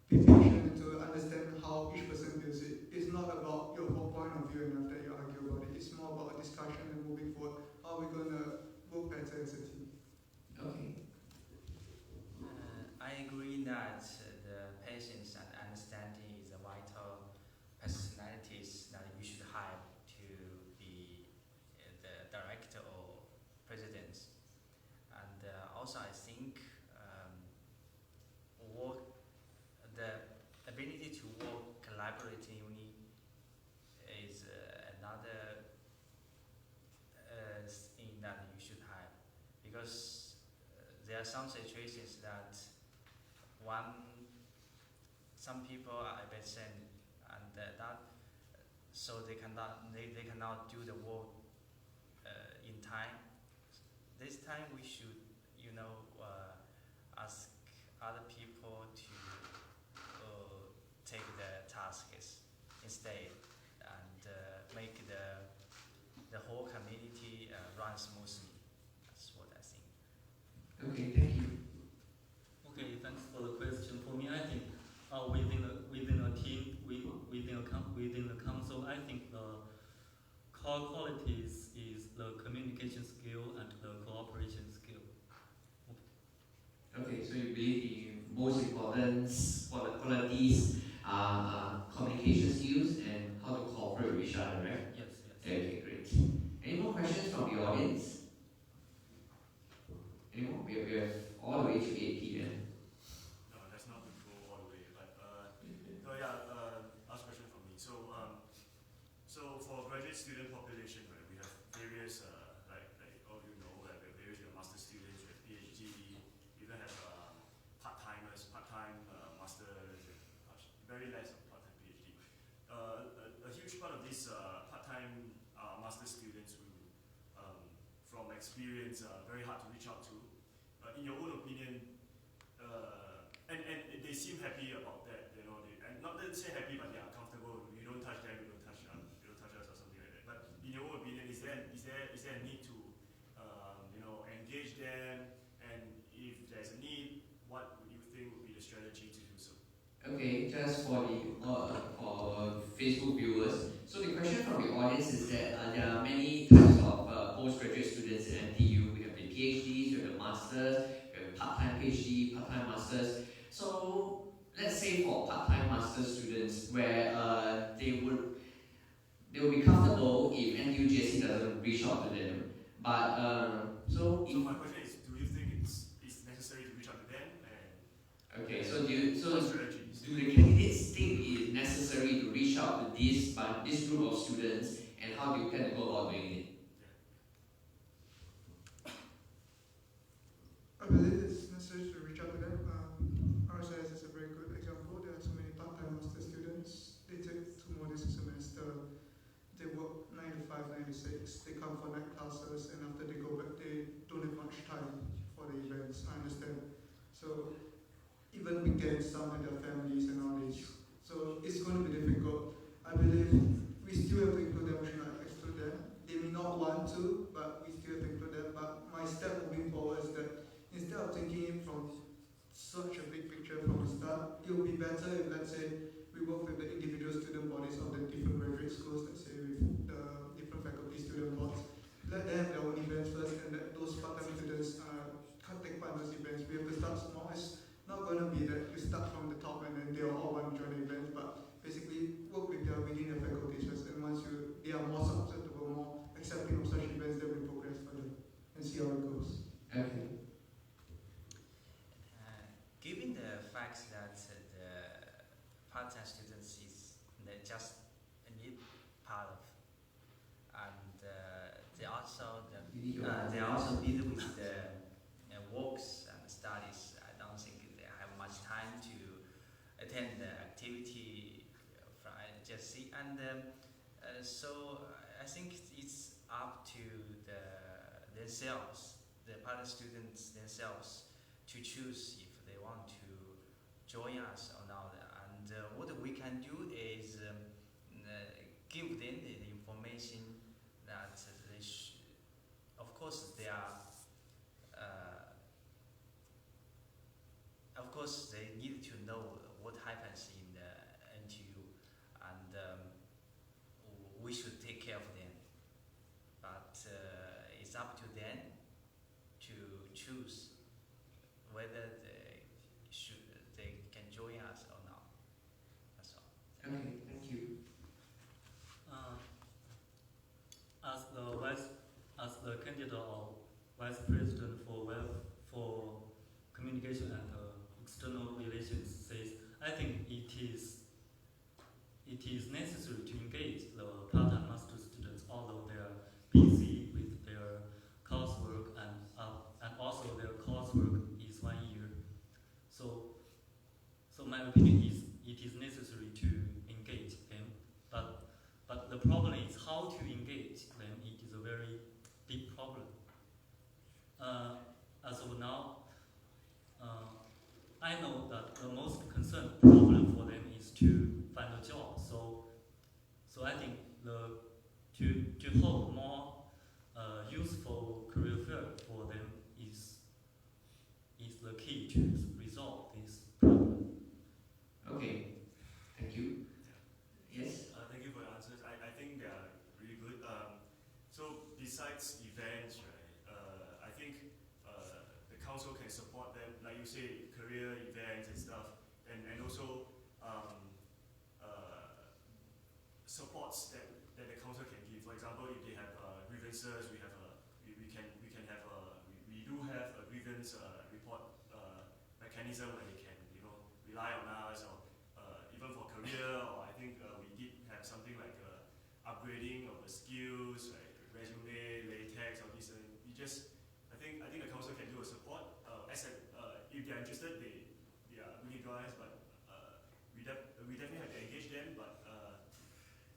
S6: be patient and to understand how each person views it. It's not about your whole point of view and after you argue about it. It's more about a discussion and moving forward. How are we going to work better as a team?
S1: Okay.
S7: I agree that the patience and understanding is the vital personalities that you should have to be the director or president. And also I think the ability to work collaboratively is another thing that you should have, because there are some situations that some people are absent and so they cannot do the work in time. This time we should ask other people to take the tasks instead and make the whole community run smoothly. That's what I think.
S1: Okay, thank you.
S8: Okay, thanks for the question. For me, I think within a team, within the council, I think the core qualities is the communication skill and the cooperation skill.
S1: Okay, so you believe the most important qualities are communication skills and how to cooperate with each other, right?
S8: Yes, yes.
S1: Okay, great. Any more questions from the audience? Any more? We have all the way to 8 p.m.
S4: No, that's not the goal all the way, but no, yeah, last question from me. So for graduate student population, right, we have various like all you know, like we have various master students, we have PhD, we even have part-timers, part-time masters, very less of part-time PhD. A huge part of these part-time master students who, from experience, very hard to reach out to. In your own opinion, and they seem happy about that, you know, and not let's say happy, but they are comfortable. You don't touch them, you don't touch us, or something like that. But in your own opinion, is there a need to, you know, engage them? And if there's a need, what would you think would be the strategy to do so?
S1: Okay, just for our Facebook viewers. So the question from the audience is that there are many types of postgraduate students in NTU. We have the PhDs, we have the masters, we have part-time PhD, part-time masters. So let's say for part-time master students, where they will be comfortable if NTUGSC doesn't reach out to them. But
S4: So my question is, do you think it's necessary to reach out to them? And
S1: okay, so do
S4: strategies?
S1: the candidates think it is necessary to reach out to this group of students, and how do you plan to go about doing it?
S6: I believe it's necessary to reach out to them. RSIS is a very good example. There are so many part-time master students. They take 2 modules a semester. They work 9 to 5, 9 to 6. They come for night classes, and after they go back, they don't have much time for the events. I understand. So even weekends, some have their families and all this. So it's going to be difficult. I believe we still have to include them. We should not exclude them. They may not want to, but we still have to include them. But my step moving forward is that instead of thinking it from such a big picture from the start, it would be better if, let's say, we work with the individual student bodies of the different graduate schools, let's say with the different faculty student boards. Let them have their own events first, and let those part-time students can't take part in those events. We have to start small. It's not going to be that you start from the top and then they all want to join the events, but basically work with within the faculties first, and once they are more susceptible, more accepting of such events, then we progress further and see how it goes.
S1: Okay.
S7: Given the fact that the part-time students is just a need part of, and they also busy with the works and studies. I don't think they have much time to attend the activity from NTUGSC, and so I think it's up to themselves, the part-time students themselves, to choose if they want to join us or not. And what we can do is give them the information that of course they are, of course they need to know what happens in the NTU, and we should take care of them. But it's up to them to choose whether they can join us or not. That's all.
S1: Okay, thank you.
S8: As the candidate or vice president for communication and external relations says, I think it is necessary to engage the part-time master students, although they are busy with their coursework and also their coursework is 1 year. So my opinion is it is necessary to engage them, but the problem is how to engage them. It is a very big problem. As of now, I problem for them is to find a job. So I think to hold more useful career field for them is the key to resolve this problem.
S1: Okay, thank you. Yes?
S4: Thank you for your answers. I think they are really good. So besides events, right, I think the council can support them, like you say, career events and stuff, and also supports that the council can give. For example, if they have grievances, we do have a grievance report mechanism where they can rely on us, or even for career, or I think we did have something like upgrading of the skills, like resume, latex, or this. I think the council can do a support. If they are interested, they are really guys, but we definitely have to engage them. But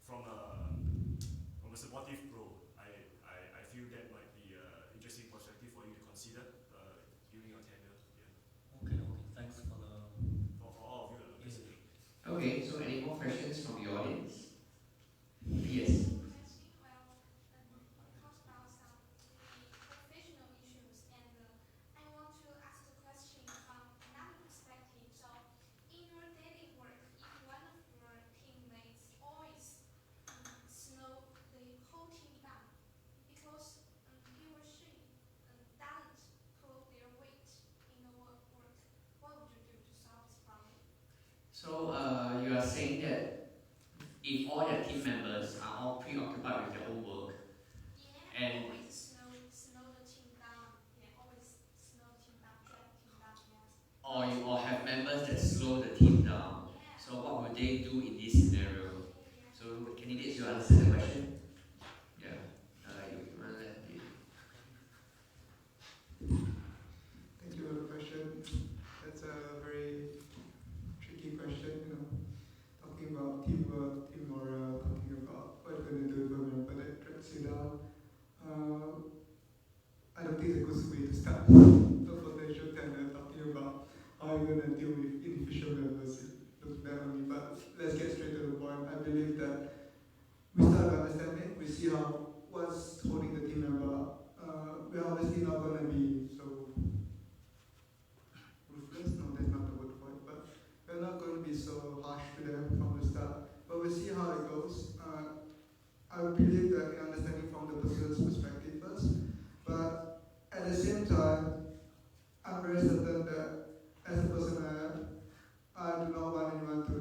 S4: from a supportive role, I feel that might be an interesting perspective for you to consider during your tenure. Yeah.
S8: Okay, thanks for
S4: all of you. Basically.
S1: Okay, so any more questions from the audience? Yes. So you are saying that if all your team members are all preoccupied with their own work, and or have members that slow the team down, so what would they do in this scenario? So candidates, you understand the question? Yeah. You want to let the...
S6: Thank you for the question. That's a very tricky question, talking about teamwork, team morale, talking about what you're going to do if a member that drags you down. I don't think it's a good way to start the potential tenure, talking about how you're going to deal with inefficient members. It looks bad on me, but let's get straight to the point. I believe that we start to understand it, we see what's holding the team member up. We're obviously not going to be so ruthless, no, that's not the word for it, but we're not going to be so harsh to them from the start. But we'll see how it goes. I believe that in understanding from the person's perspective first, but at the same time, I'm very certain that as a person I do not want anyone to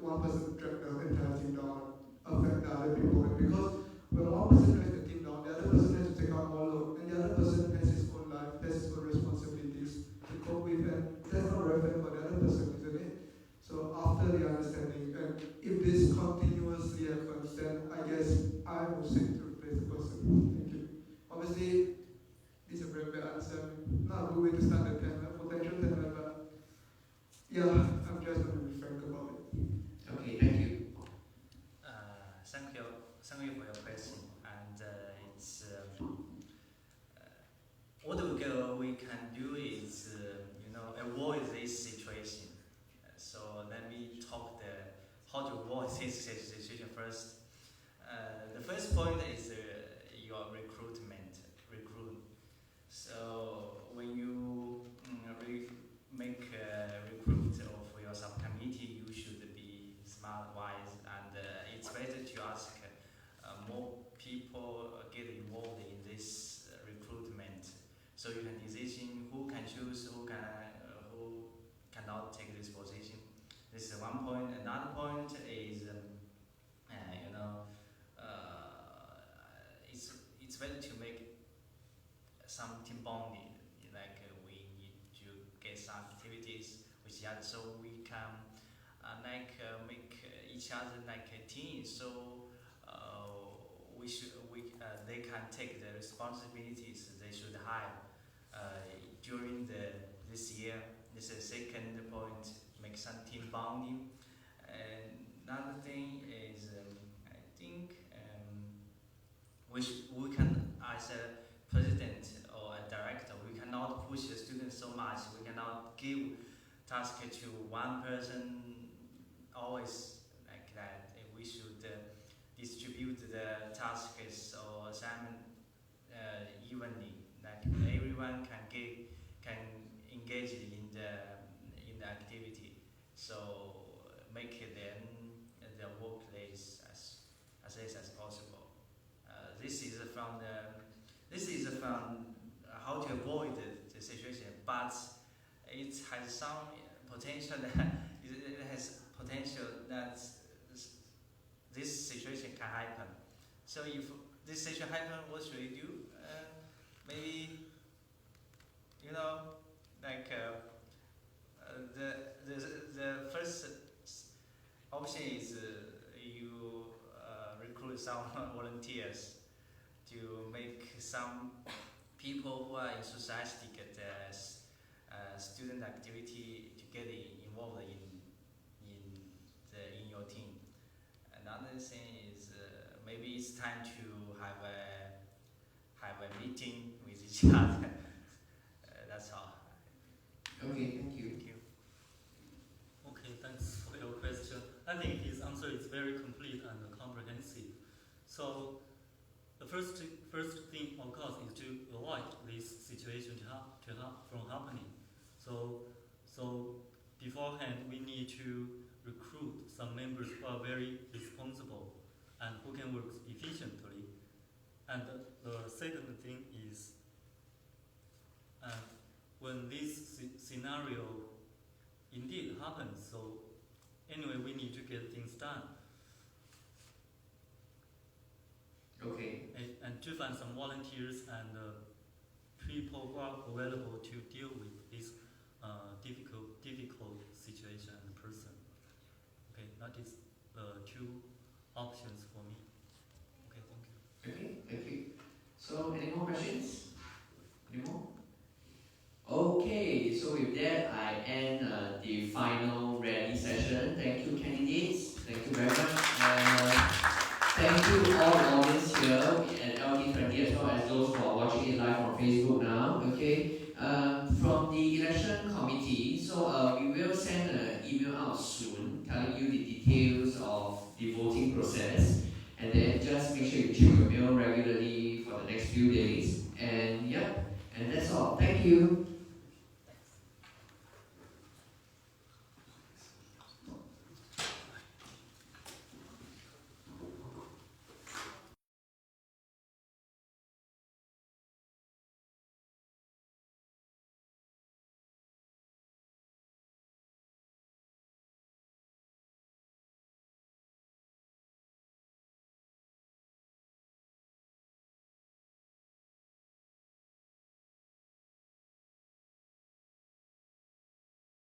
S6: one person to drag the entire team down, affect the other people. Because when one person drags the team down, the other person has to take out more load, and the other person has his own life, has his own responsibilities to cope with, and that's not very fair for the other person, isn't it? So after the understanding, and if this continuously happens, then I guess I will seek to replace the person. Thank you. Obviously, this is a very bad answer. Not a good way to start the tenure, potential tenure, but yeah, I'm just going to be frank about it.
S1: Okay, thank you.
S7: Thank you for your question. And it's what we can do is avoid this situation. So let me talk how to avoid this situation first. The first point is your recruitment. So when you make a recruit for your subcommittee, you should be smart, wise, and it's better to ask more people get involved in this recruitment, so you can decision who can choose, who cannot take this position. This is one point. Another point is it's better to make some team bonding, like we need to get some activities with each other, so we can make each other like a team. So they can take the responsibilities they should have during this year. This is the second point, make some team bonding. And another thing is I think we can, as a president or a director, we cannot push the students so much. We cannot give task to one person always like that. We should distribute the tasks or assignment evenly, like everyone can engage in the activity. So make then the workplace as safe as possible. This is from how to avoid the situation, but it has some potential that this situation can happen. So if this situation happens, what should we do? Maybe like the first option is you recruit some volunteers to make some people who are enthusiastic at student activity to get involved in your team. Another thing is maybe it's time to have a meeting with each other. That's all.
S1: Okay, thank you.
S7: Thank you.
S8: Okay, thanks for your question. I think his answer is very complete and comprehensive. So the first thing, of course, is to avoid this situation from happening. So beforehand, we need to recruit some members who are very responsible and who can work efficiently. And the second thing is when this scenario indeed happens, so anyway, we need to get things done.
S1: Okay.
S8: And to find some volunteers and people who are available to deal with this difficult situation and person. Okay, that is two options for me. Okay, thank you.
S1: Okay, thank you. So, any more questions? Any more? Okay, so with that, I end the final rally session. Thank you, candidates. Thank you very much. Thank you all the audience here at LD20 as well as those who are watching it live on Facebook now. Okay, from the election committee, so we will send an email out soon telling you the details of the voting process, and then just make sure you check your mail regularly for the next few days. And yep, and that's all. Thank you.